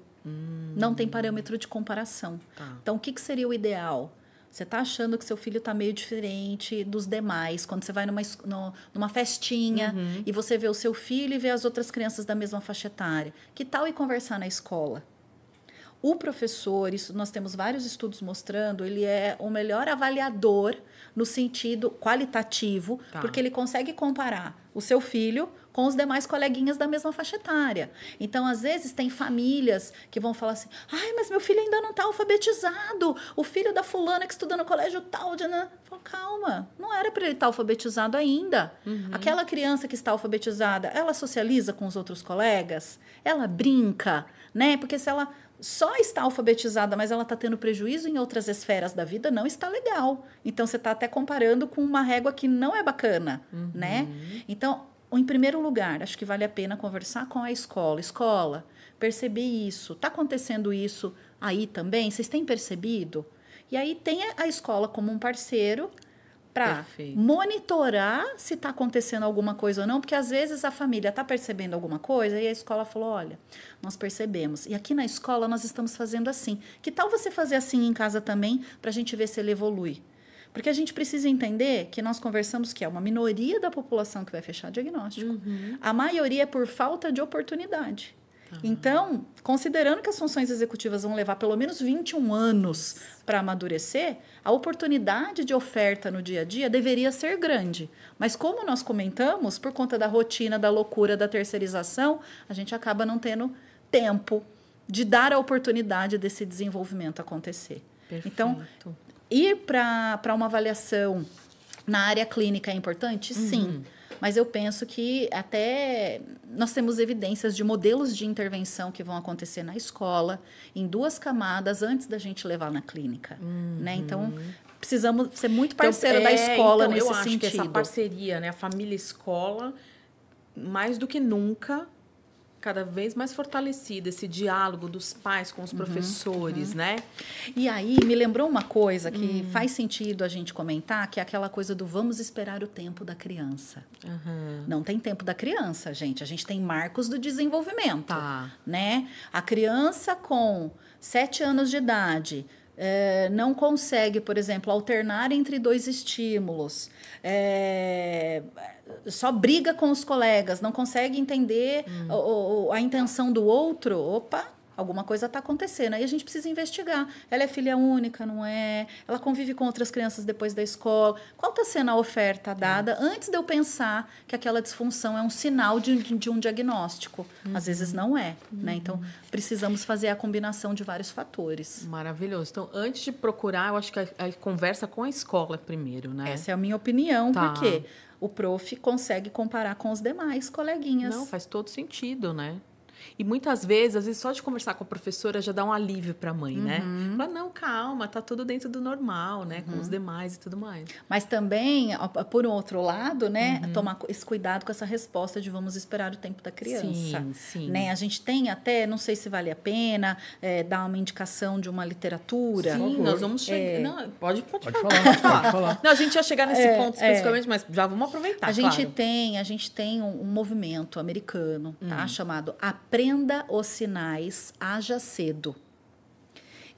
[SPEAKER 3] não tem parâmetro de comparação. Então, o que seria o ideal? Você está achando que seu filho está meio diferente dos demais. Quando você vai numa festinha e você vê o seu filho e vê as outras crianças da mesma faixa etária. Que tal ir conversar na escola? O professor, isso nós temos vários estudos mostrando, ele é o melhor avaliador no sentido qualitativo, porque ele consegue comparar o seu filho com os demais coleguinhas da mesma faixa etária. Então, às vezes, tem famílias que vão falar assim, ai, mas meu filho ainda não está alfabetizado, o filho da fulana que estuda no colégio tal, falo, calma, não era para ele estar alfabetizado ainda. Aquela criança que está alfabetizada, ela socializa com os outros colegas? Ela brinca, né? Porque se ela só está alfabetizada, mas ela está tendo prejuízo em outras esferas da vida, não está legal. Então, você está até comparando com uma régua que não é bacana, né? Então, em primeiro lugar, acho que vale a pena conversar com a escola. Escola, percebi isso. Está acontecendo isso aí também? Vocês têm percebido? E aí tem a escola como um parceiro para monitorar se está acontecendo alguma coisa ou não, porque às vezes a família está percebendo alguma coisa e a escola falou, olha, nós percebemos. E aqui na escola nós estamos fazendo assim. Que tal você fazer assim em casa também para a gente ver se ele evolui? Porque a gente precisa entender que nós conversamos que é uma minoria da população que vai fechar diagnóstico. A maioria é por falta de oportunidade. Então, considerando que as funções executivas vão levar pelo menos 21 anos para amadurecer, a oportunidade de oferta no dia a dia deveria ser grande. Mas como nós comentamos, por conta da rotina, da loucura, da terceirização, a gente acaba não tendo tempo de dar a oportunidade desse desenvolvimento acontecer.
[SPEAKER 1] Perfeito.
[SPEAKER 3] Então, ir para uma avaliação na área clínica é importante? Sim. Mas eu penso que até nós temos evidências de modelos de intervenção que vão acontecer na escola, em 2 camadas, antes da gente levar na clínica. Né? Então, precisamos ser muito parceiro da escola nesse sentido. Eu acho que
[SPEAKER 1] essa parceria, né? A família-escola, mais do que nunca, cada vez mais fortalecida, esse diálogo dos pais com os professores, né?
[SPEAKER 3] E aí, me lembrou uma coisa que faz sentido a gente comentar, que é aquela coisa do vamos esperar o tempo da criança. Não tem tempo da criança, gente. A gente tem marcos do desenvolvimento, né? A criança com 7 anos de idade não consegue, por exemplo, alternar entre 2 estímulos, só briga com os colegas, não consegue entender a intenção do outro, alguma coisa está acontecendo. Aí a gente precisa investigar. Ela é filha única, não é? Ela convive com outras crianças depois da escola. Qual está sendo a oferta dada antes de eu pensar que aquela disfunção é um sinal de um diagnóstico? Às vezes não é. Né? Então, precisamos fazer a combinação de vários fatores.
[SPEAKER 1] Maravilhoso. Então, antes de procurar, eu acho que a conversa com a escola primeiro, né?
[SPEAKER 3] Essa é a minha opinião, porque o prof consegue comparar com os demais coleguinhas.
[SPEAKER 1] Não, faz todo sentido, né? E muitas vezes, às vezes, só de conversar com a professora já dá um alívio para a mãe, né? Fala, não, calma, tá tudo dentro do normal, né? Com os demais e tudo mais.
[SPEAKER 3] Mas também, por um outro lado, né? Tomar esse cuidado com essa resposta de vamos esperar o tempo da criança.
[SPEAKER 1] Sim, sim.
[SPEAKER 3] Né? A gente tem até, não sei se vale a pena, dar uma indicação de uma literatura.
[SPEAKER 1] Sim, nós vamos chegar... Não, pode
[SPEAKER 2] falar.
[SPEAKER 1] Não, a gente ia chegar nesse ponto especificamente, mas já vamos aproveitar,
[SPEAKER 3] a gente tem um movimento americano, tá? Chamado Aprenda os Sinais, Haja Cedo.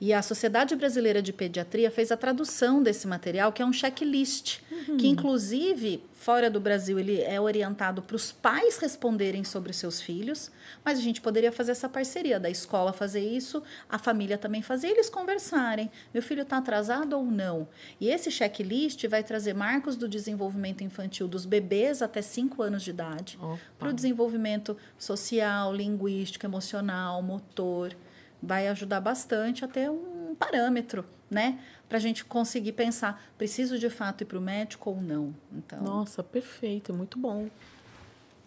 [SPEAKER 3] E a Sociedade Brasileira de Pediatria fez a tradução desse material, que é um checklist, que, inclusive, fora do Brasil, ele é orientado para os pais responderem sobre os seus filhos, mas a gente poderia fazer essa parceria, da escola fazer isso, a família também fazer, eles conversarem. Meu filho está atrasado ou não? E esse checklist vai trazer marcos do desenvolvimento infantil dos bebês até 5 anos de idade, para o desenvolvimento social, linguístico, emocional, motor. Vai ajudar bastante a ter um parâmetro, né? Para a gente conseguir pensar, preciso de fato ir para o médico ou não. Então...
[SPEAKER 1] Nossa, perfeito, muito bom.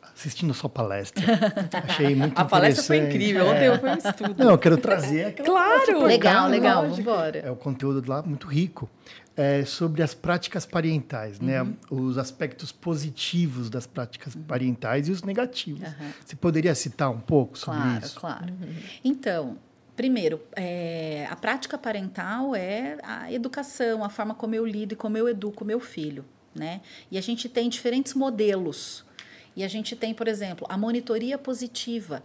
[SPEAKER 2] Assistindo a sua palestra, achei muito
[SPEAKER 1] A palestra foi incrível, ontem foi um estudo.
[SPEAKER 2] Não, eu quero trazer aquela...
[SPEAKER 1] Claro!
[SPEAKER 3] Legal, vamos embora.
[SPEAKER 2] É o conteúdo lá muito rico. Sobre as práticas parentais, né? Os aspectos positivos das práticas parentais e os negativos. Você poderia citar um pouco sobre isso?
[SPEAKER 3] Claro. Então... Primeiro, a prática parental é a educação, a forma como eu lido e como eu educo o meu filho, né? E a gente tem diferentes modelos. E a gente tem, por exemplo, a monitoria positiva,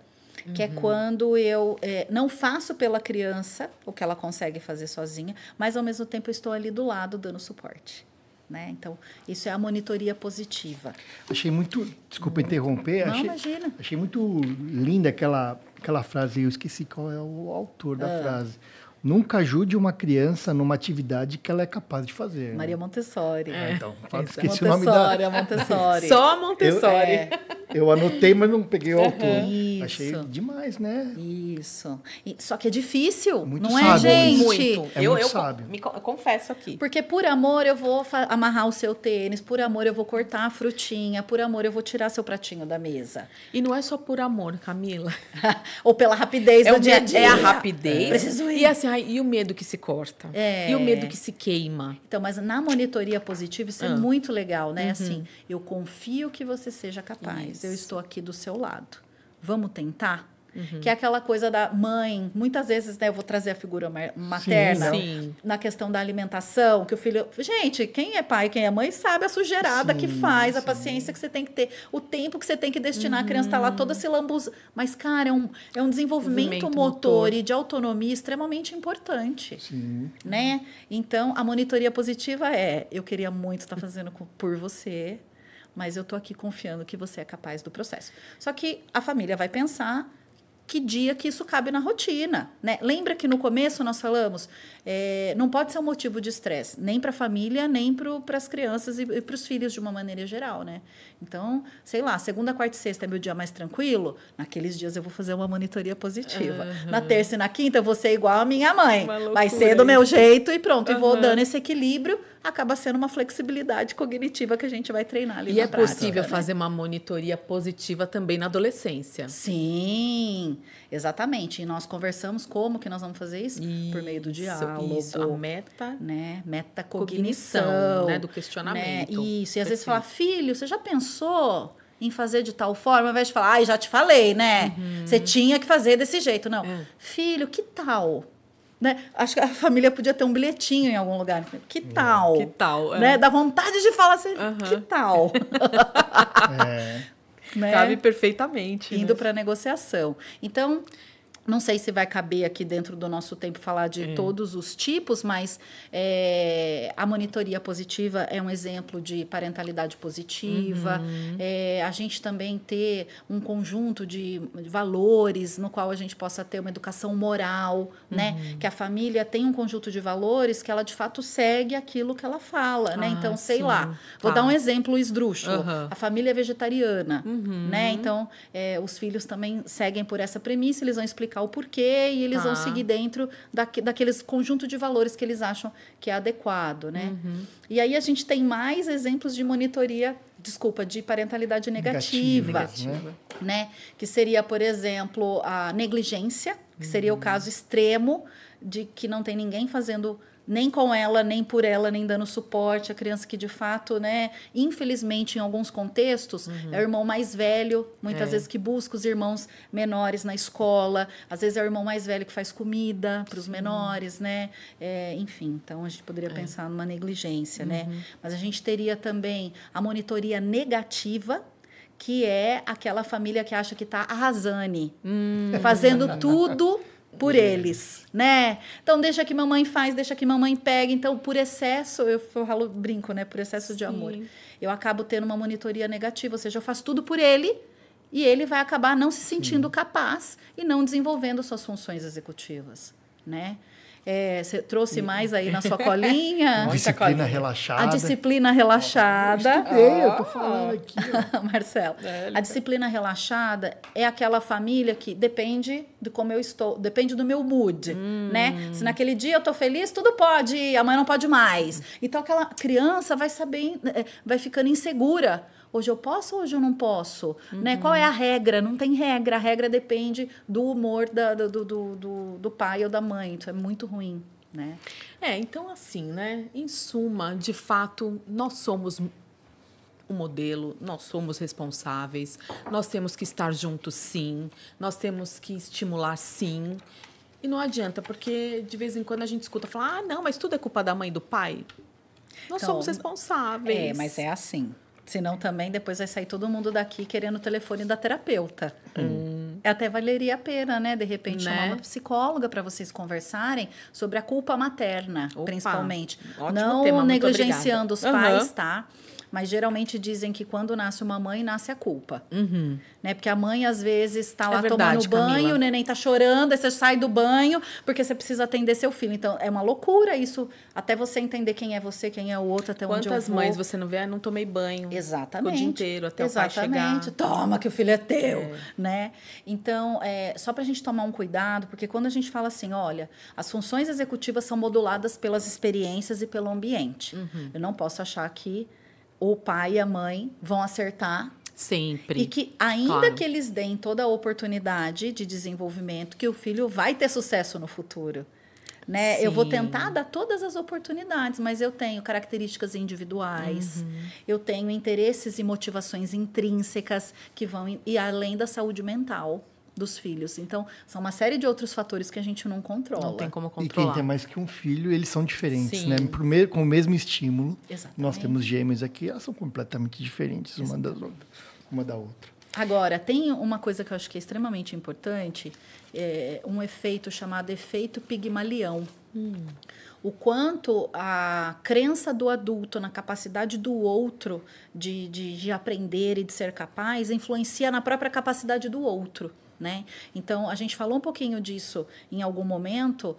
[SPEAKER 3] que é quando eu não faço pela criança o que ela consegue fazer sozinha, mas, ao mesmo tempo, eu estou ali do lado dando suporte. né? Então, isso é a monitoria positiva.
[SPEAKER 2] Achei muito... Desculpa interromper.
[SPEAKER 3] Não, imagina.
[SPEAKER 2] Achei muito linda aquela frase. Eu esqueci qual é o autor da frase. Nunca ajude uma criança numa atividade que ela é capaz de fazer.
[SPEAKER 3] Maria Montessori.
[SPEAKER 2] Então, esqueci o nome da...
[SPEAKER 3] Montessori.
[SPEAKER 1] Só a Montessori.
[SPEAKER 2] Eu anotei, mas não peguei o autor.
[SPEAKER 3] Isso.
[SPEAKER 2] Achei demais, né?
[SPEAKER 3] Isso. Só que é difícil,
[SPEAKER 2] Muito
[SPEAKER 3] não
[SPEAKER 2] sábio
[SPEAKER 3] é,
[SPEAKER 2] isso.
[SPEAKER 3] gente?
[SPEAKER 1] Muito.
[SPEAKER 2] É muito sábio.
[SPEAKER 1] Eu confesso aqui.
[SPEAKER 3] Porque por amor eu vou amarrar o seu tênis, por amor eu vou cortar a frutinha, por amor eu vou tirar seu pratinho da mesa.
[SPEAKER 1] E não é só por amor, Camila.
[SPEAKER 3] Ou pela rapidez do dia a dia.
[SPEAKER 1] É a rapidez.
[SPEAKER 3] Preciso ir.
[SPEAKER 1] E assim, e o medo que se corta?
[SPEAKER 3] É.
[SPEAKER 1] E o medo que se queima?
[SPEAKER 3] Então, mas na monitoria positiva isso é muito legal, né? Assim, eu confio que você seja capaz.
[SPEAKER 1] Isso.
[SPEAKER 3] Eu estou aqui do seu lado. Vamos tentar? Que é aquela coisa da mãe. Muitas vezes, né, eu vou trazer a figura materna
[SPEAKER 1] Sim.
[SPEAKER 3] na questão da alimentação, que o filho... Gente, quem é pai, quem é mãe, sabe a sujeirada que faz, a paciência que você tem que ter, o tempo que você tem que destinar, a criança está lá toda se lambuzando. Mas, cara, é um desenvolvimento motor e de autonomia extremamente importante.
[SPEAKER 2] Sim.
[SPEAKER 3] Né? Então, a monitoria positiva eu queria muito estar fazendo por você, mas eu estou aqui confiando que você é capaz do processo. Só que a família vai pensar que dia que isso cabe na rotina, né? Lembra que no começo nós falamos, não pode ser um motivo de estresse, nem para a família, nem para as crianças e para os filhos de uma maneira geral, né? Então, sei lá, segunda, quarta e sexta é meu dia mais tranquilo, naqueles dias eu vou fazer uma monitoria positiva. Na terça e na quinta eu vou ser igual a minha mãe, vai ser do meu jeito e pronto, e vou dando esse equilíbrio, acaba sendo uma flexibilidade cognitiva que a gente vai treinar ali na prática.
[SPEAKER 1] E é possível fazer uma monitoria positiva também na adolescência.
[SPEAKER 3] Sim, exatamente. E nós conversamos como que nós vamos fazer isso? Por meio do diálogo.
[SPEAKER 1] Isso, a meta...
[SPEAKER 3] Né? Metacognição.
[SPEAKER 1] Né? Do questionamento.
[SPEAKER 3] Né? Isso, e às vezes falar, filho, você já pensou em fazer de tal forma? Ao invés de falar, ai, já te falei, né? Você tinha que fazer desse jeito. Não. Filho, que tal... Né? Acho que a família podia ter um bilhetinho em algum lugar. Que tal?
[SPEAKER 1] Que tal?
[SPEAKER 3] Né? Dá vontade de falar assim, que tal? Né?
[SPEAKER 1] Cabe perfeitamente.
[SPEAKER 3] Indo para negociação. Então, não sei se vai caber aqui dentro do nosso tempo falar de todos os tipos, mas a monitoria positiva é um exemplo de parentalidade positiva. A gente também ter um conjunto de valores no qual a gente possa ter uma educação moral, né? Que a família tem um conjunto de valores que ela, de fato, segue aquilo que ela fala, né? Então, sei lá, vou dar um exemplo esdrúxulo. A família é vegetariana, né? Então, os filhos também seguem por essa premissa, eles vão explicar o porquê e eles vão seguir dentro daqueles conjunto de valores que eles acham que é adequado, né? E aí a gente tem mais exemplos de monitoria, de parentalidade negativa. Né? Que seria, por exemplo, a negligência, que seria o caso extremo de que não tem ninguém fazendo nem com ela, nem por ela, nem dando suporte. A criança que, de fato, né, infelizmente, em alguns contextos, é o irmão mais velho, muitas vezes que busca os irmãos menores na escola. Às vezes é o irmão mais velho que faz comida para os menores, né? Enfim, então a gente poderia pensar numa negligência, né? Mas a gente teria também a monitoria negativa, que é aquela família que acha que está arrasando, fazendo tudo por eles, né? Então, deixa que mamãe faz, deixa que mamãe pega. Então, por excesso, eu falo, brinco, né? Por excesso de amor. Eu acabo tendo uma monitoria negativa, ou seja, eu faço tudo por ele e ele vai acabar não se sentindo capaz e não desenvolvendo suas funções executivas, né? Você trouxe mais aí na sua colinha?
[SPEAKER 2] Disciplina relaxada.
[SPEAKER 3] A disciplina relaxada.
[SPEAKER 2] Eu tô falando aqui.
[SPEAKER 3] Marcelo, a disciplina relaxada é aquela família que depende de como eu estou, depende do meu mood, né? Se naquele dia eu tô feliz, tudo pode, amanhã não pode mais. Então, aquela criança vai vai ficando insegura. Hoje eu posso, hoje eu não posso, né? Qual é a regra? Não tem regra. A regra depende do humor do pai ou da mãe. Isso é muito ruim, né?
[SPEAKER 1] Então assim, né? Em suma, de fato, nós somos o modelo, nós somos responsáveis, nós temos que estar juntos, sim, nós temos que estimular, sim. E não adianta, porque de vez em quando a gente escuta falar, não, mas tudo é culpa da mãe e do pai. Nós somos responsáveis.
[SPEAKER 3] Mas é assim. Senão também depois vai sair todo mundo daqui querendo o telefone da terapeuta. Até valeria a pena, né? De repente,
[SPEAKER 1] Né?
[SPEAKER 3] chamar uma psicóloga para vocês conversarem sobre a culpa materna,
[SPEAKER 1] Opa,
[SPEAKER 3] principalmente.
[SPEAKER 1] ótimo
[SPEAKER 3] Não
[SPEAKER 1] tema, muito
[SPEAKER 3] negligenciando os
[SPEAKER 1] obrigada.
[SPEAKER 3] pais, tá? Mas geralmente dizem que quando nasce uma mãe, nasce a culpa. Né? Porque a mãe, às vezes, está lá
[SPEAKER 1] verdade,
[SPEAKER 3] tomando banho,
[SPEAKER 1] Camila.
[SPEAKER 3] o neném tá chorando, aí você sai do banho porque você precisa atender seu filho. Então, é uma loucura isso, até você entender quem é você, quem é o outro, até onde eu
[SPEAKER 1] Quantas
[SPEAKER 3] vou.
[SPEAKER 1] mães você não vê? Não tomei banho.
[SPEAKER 3] Exatamente.
[SPEAKER 1] Ficou o dia inteiro até o pai chegar.
[SPEAKER 3] Toma que o filho é teu, né? Então, só para a gente tomar um cuidado, porque quando a gente fala assim, olha, as funções executivas são moduladas pelas experiências e pelo ambiente. Eu não posso achar que o pai e a mãe vão acertar.
[SPEAKER 1] Sempre.
[SPEAKER 3] E que ainda
[SPEAKER 1] Claro.
[SPEAKER 3] que eles deem toda a oportunidade de desenvolvimento, que o filho vai ter sucesso no futuro. Né? Eu vou
[SPEAKER 1] Sim.
[SPEAKER 3] tentar dar todas as oportunidades, mas eu tenho características individuais, eu tenho interesses e motivações intrínsecas que vão ir além da saúde mental dos filhos. Então, são uma série de outros fatores que a gente não controla.
[SPEAKER 1] Não tem como
[SPEAKER 2] E
[SPEAKER 1] controlar.
[SPEAKER 2] quem tem mais que um filho, eles são diferentes,
[SPEAKER 1] Sim.
[SPEAKER 2] né? Com o mesmo estímulo.
[SPEAKER 3] Exatamente.
[SPEAKER 2] Nós temos gêmeos aqui, elas são completamente diferentes uma da outra.
[SPEAKER 3] Agora, tem uma coisa que eu acho que é extremamente importante, um efeito chamado efeito Pigmalião. O quanto a crença do adulto na capacidade do outro de aprender e de ser capaz influencia na própria capacidade do outro. Né? Então, a gente falou um pouquinho disso em algum momento,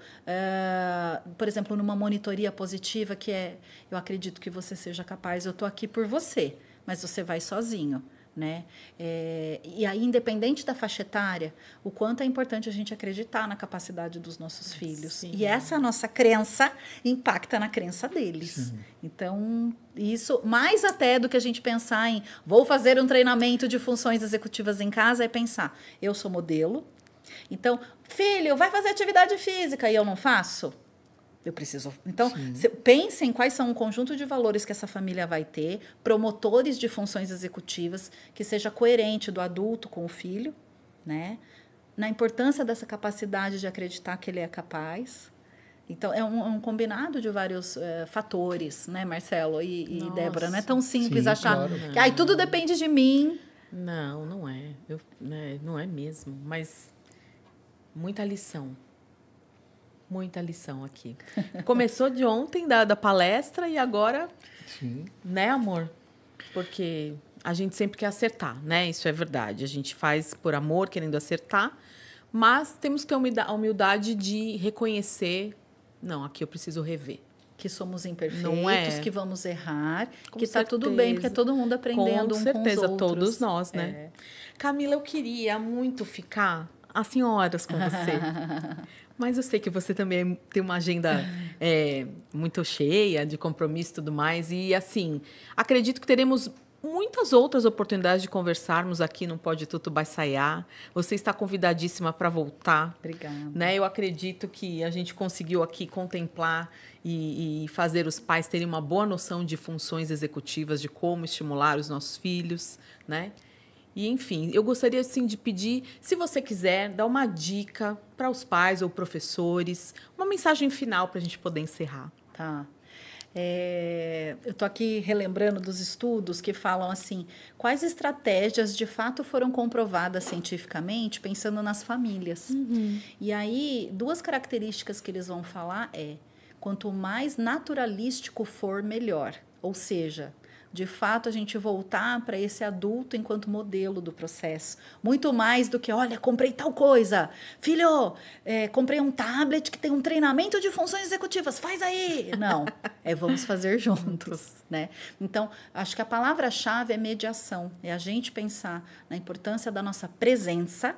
[SPEAKER 3] por exemplo, numa monitoria positiva, que é, eu acredito que você seja capaz, eu estou aqui por você, mas você vai sozinho. Né? E aí, independente da faixa etária, o quanto é importante a gente acreditar na capacidade dos nossos filhos.
[SPEAKER 1] Sim.
[SPEAKER 3] E essa nossa crença impacta na crença deles.
[SPEAKER 2] Sim.
[SPEAKER 3] Então, isso, mais até do que a gente pensar em vou fazer um treinamento de funções executivas em casa, é pensar, eu sou modelo, então, filho, vai fazer atividade física e eu não faço? Eu preciso. Então, pensem quais são o conjunto de valores que essa família vai ter, promotores de funções executivas, que seja coerente do adulto com o filho, né? Na importância dessa capacidade de acreditar que ele é capaz. Então, é um combinado de vários fatores, né, Marcelo e
[SPEAKER 1] Nossa.
[SPEAKER 3] Débora? Não é tão simples
[SPEAKER 2] Sim,
[SPEAKER 3] achar
[SPEAKER 2] claro.
[SPEAKER 3] que aí tudo depende de mim.
[SPEAKER 1] Não, não é. Não é mesmo. Mas muita lição. Muita lição aqui. Começou de ontem, da palestra, e agora,
[SPEAKER 2] Sim.
[SPEAKER 1] né, amor? Porque a gente sempre quer acertar, né? Isso é verdade. A gente faz por amor, querendo acertar, mas temos que ter a humildade de reconhecer, não, aqui eu preciso rever.
[SPEAKER 3] Que somos imperfeitos,
[SPEAKER 1] Não é?
[SPEAKER 3] que vamos errar,
[SPEAKER 1] Com
[SPEAKER 3] que está tudo
[SPEAKER 1] certeza.
[SPEAKER 3] bem, porque é todo mundo aprendendo
[SPEAKER 1] Com
[SPEAKER 3] um
[SPEAKER 1] certeza,
[SPEAKER 3] com os outros.
[SPEAKER 1] todos nós, né? Camila, eu queria muito ficar assim horas com você. Mas eu sei que você também tem uma agenda muito cheia de compromisso e tudo mais. E, assim, acredito que teremos muitas outras oportunidades de conversarmos aqui no Pode Tudo by Sayá. Você está convidadíssima para voltar.
[SPEAKER 3] Obrigada.
[SPEAKER 1] Né? Eu acredito que a gente conseguiu aqui contemplar e fazer os pais terem uma boa noção de funções executivas, de como estimular os nossos filhos, né? E, enfim, eu gostaria, assim, de pedir, se você quiser, dar uma dica para os pais ou professores, uma mensagem final para a gente poder encerrar.
[SPEAKER 3] Tá. Eu estou aqui relembrando dos estudos que falam assim, quais estratégias de fato foram comprovadas cientificamente, pensando nas famílias. E aí, duas características que eles vão falar quanto mais naturalístico for, melhor. Ou seja, de fato, a gente voltar para esse adulto enquanto modelo do processo. Muito mais do que, olha, comprei tal coisa. Filho, comprei um tablet que tem um treinamento de funções executivas. Faz aí! Não, vamos fazer juntos. Né? Então, acho que a palavra-chave é mediação. É a gente pensar na importância da nossa presença,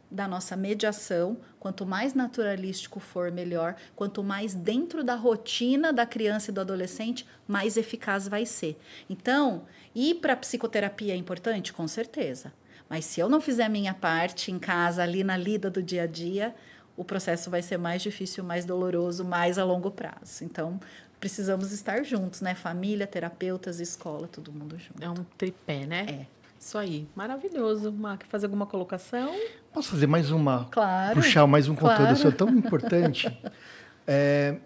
[SPEAKER 3] da nossa mediação. Quanto mais naturalístico for, melhor. Quanto mais dentro da rotina da criança e do adolescente, mais eficaz vai ser. Então, ir para a psicoterapia é importante? Com certeza. Mas se eu não fizer a minha parte em casa, ali na lida do dia a dia, o processo vai ser mais difícil, mais doloroso, mais a longo prazo. Então, precisamos estar juntos, né? Família, terapeutas, escola, todo mundo junto.
[SPEAKER 1] É um tripé, né? Isso aí. Maravilhoso. Quer fazer alguma colocação?
[SPEAKER 2] Posso fazer mais uma?
[SPEAKER 3] Claro.
[SPEAKER 2] Puxar mais um conteúdo
[SPEAKER 3] Claro.
[SPEAKER 2] seu tão importante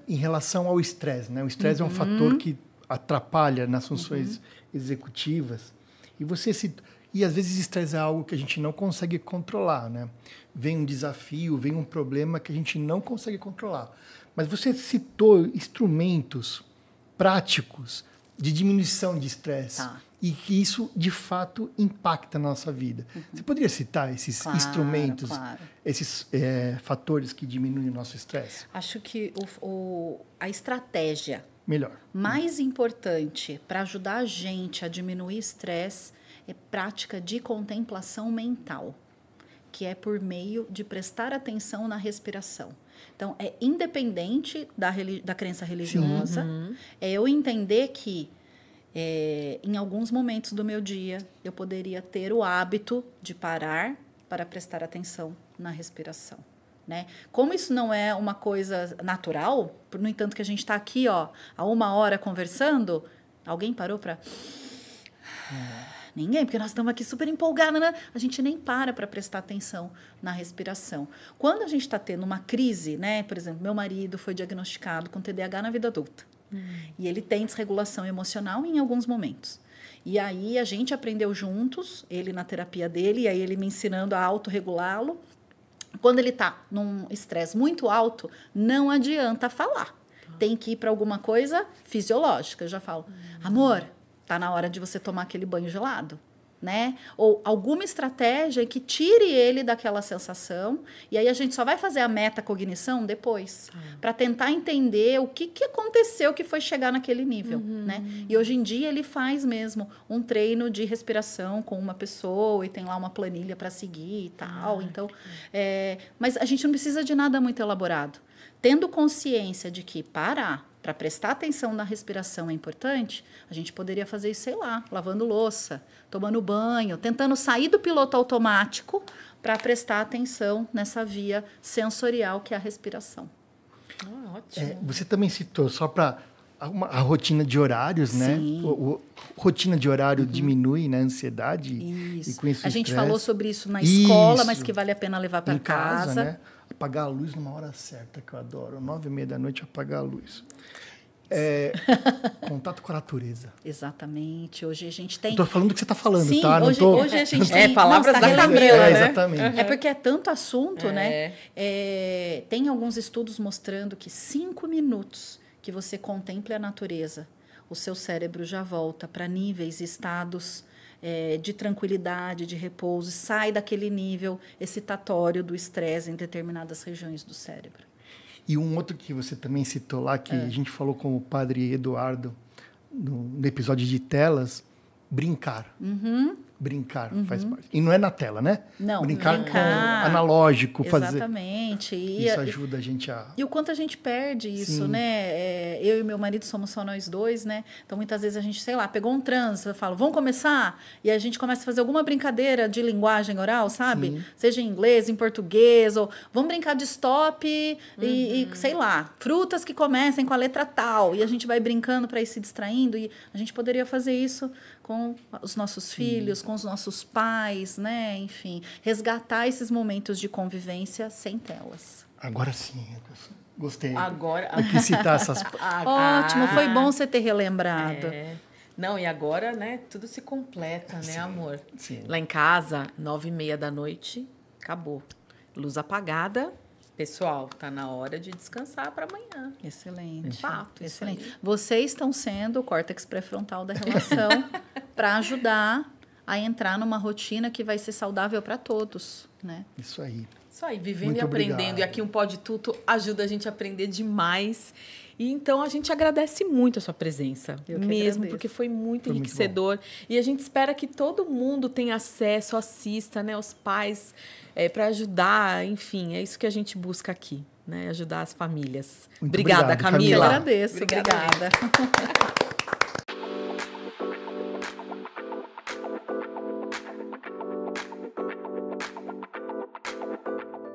[SPEAKER 2] em relação ao estresse, né? O estresse é um fator que atrapalha nas funções executivas. E E às vezes estresse é algo que a gente não consegue controlar, né? Vem um desafio, vem um problema que a gente não consegue controlar. Mas você citou instrumentos práticos de diminuição de estresse.
[SPEAKER 3] Tá.
[SPEAKER 2] E que isso, de fato, impacta na nossa vida. Você poderia citar esses instrumentos, esses fatores que diminuem o nosso estresse?
[SPEAKER 3] Acho que a estratégia
[SPEAKER 2] Melhor.
[SPEAKER 3] mais importante para ajudar a gente a diminuir estresse é prática de contemplação mental, que é por meio de prestar atenção na respiração. Então, é independente da crença religiosa, é eu entender que em alguns momentos do meu dia, eu poderia ter o hábito de parar para prestar atenção na respiração, né? Como isso não é uma coisa natural, no entanto que a gente está aqui, ó, há 1 hora conversando, alguém parou para... Ninguém, porque nós estamos aqui super empolgados, né? A gente nem para prestar atenção na respiração. Quando a gente está tendo uma crise, né? Por exemplo, meu marido foi diagnosticado com TDAH na vida adulta. E ele tem desregulação emocional em alguns momentos. E aí a gente aprendeu juntos, ele na terapia dele, e aí ele me ensinando a autorregulá-lo. Quando ele está num estresse muito alto, não adianta falar. Tem que ir para alguma coisa fisiológica. Eu já falo, amor, tá na hora de você tomar aquele banho gelado, né? Ou alguma estratégia que tire ele daquela sensação, e aí a gente só vai fazer a metacognição depois, para tentar entender o que aconteceu que foi chegar naquele nível, né? E hoje em dia ele faz mesmo um treino de respiração com uma pessoa e tem lá uma planilha para seguir e tal. Então, mas a gente não precisa de nada muito elaborado. Tendo consciência de que parar para prestar atenção na respiração é importante, a gente poderia fazer isso, sei lá, lavando louça, tomando banho, tentando sair do piloto automático para prestar atenção nessa via sensorial que é a respiração.
[SPEAKER 1] Ótimo.
[SPEAKER 2] Você também citou, só para a rotina de horários, né? Rotina de horário diminui, né? A ansiedade.
[SPEAKER 3] Isso.
[SPEAKER 2] E com isso
[SPEAKER 3] a gente
[SPEAKER 2] estresse.
[SPEAKER 3] falou sobre isso na escola,
[SPEAKER 2] Isso.
[SPEAKER 3] mas que vale a pena levar para casa.
[SPEAKER 2] Né? Apagar a luz numa hora certa, que eu adoro. 9h30 da noite, apagar a luz. Contato com a natureza.
[SPEAKER 3] Exatamente. Hoje a gente tem...
[SPEAKER 2] Estou falando o que você está falando,
[SPEAKER 3] sim,
[SPEAKER 2] tá?
[SPEAKER 3] Hoje a gente tem...
[SPEAKER 1] palavras
[SPEAKER 3] tá
[SPEAKER 1] da
[SPEAKER 3] relembrando,
[SPEAKER 1] Camila,
[SPEAKER 3] né?
[SPEAKER 2] Exatamente.
[SPEAKER 3] É porque é tanto assunto, né? Tem alguns estudos mostrando que 5 minutos que você contemple a natureza, o seu cérebro já volta para níveis, estados de tranquilidade, de repouso, sai daquele nível excitatório do estresse em determinadas regiões do cérebro.
[SPEAKER 2] E um outro que você também citou lá, que a gente falou com o padre Eduardo no episódio de telas, brincar. Brincar faz parte. E não é na tela, né?
[SPEAKER 3] Não,
[SPEAKER 2] brincar. Com analógico, fazer.
[SPEAKER 3] Exatamente.
[SPEAKER 2] Isso ajuda a gente a...
[SPEAKER 3] E o quanto a gente perde isso, né? Eu e meu marido somos só nós dois, né? Então, muitas vezes a gente, sei lá, pegou um trânsito, eu falo, vamos começar? E a gente começa a fazer alguma brincadeira de linguagem oral, sabe?
[SPEAKER 2] Sim.
[SPEAKER 3] Seja em inglês, em português, ou vamos brincar de stop e, sei lá, frutas que comecem com a letra tal. E a gente vai brincando para ir se distraindo. E a gente poderia fazer isso com os nossos filhos, com os nossos pais, né? Enfim, resgatar esses momentos de convivência sem telas.
[SPEAKER 2] Agora sim, gostei.
[SPEAKER 1] Agora...
[SPEAKER 2] Eu quis citar essas...
[SPEAKER 3] Ótimo, foi bom você ter relembrado.
[SPEAKER 1] Não, e agora, né, tudo se completa, né, amor?
[SPEAKER 2] Sim.
[SPEAKER 1] Lá em casa, 9h30 da noite, acabou. Luz apagada. Pessoal, tá na hora de descansar para amanhã.
[SPEAKER 3] Excelente.
[SPEAKER 1] Fato,
[SPEAKER 3] excelente. Vocês estão sendo o córtex pré-frontal da relação para ajudar a entrar numa rotina que vai ser saudável para todos, né?
[SPEAKER 2] Isso aí.
[SPEAKER 1] Isso aí, vivendo
[SPEAKER 2] Muito
[SPEAKER 1] e aprendendo.
[SPEAKER 2] obrigado.
[SPEAKER 1] E aqui um Pode Tudo ajuda a gente a aprender demais. E então a gente agradece muito a sua presença.
[SPEAKER 3] Eu que
[SPEAKER 1] mesmo,
[SPEAKER 3] agradeço.
[SPEAKER 1] porque foi muito
[SPEAKER 2] Foi
[SPEAKER 1] enriquecedor. E a gente espera que todo mundo tenha acesso, assista, né? Os pais, para ajudar, enfim, é isso que a gente busca aqui, né? Ajudar as famílias.
[SPEAKER 2] Muito
[SPEAKER 1] Obrigada,
[SPEAKER 2] obrigado,
[SPEAKER 1] Camila.
[SPEAKER 3] Eu agradeço.
[SPEAKER 1] Obrigada.
[SPEAKER 3] Obrigada.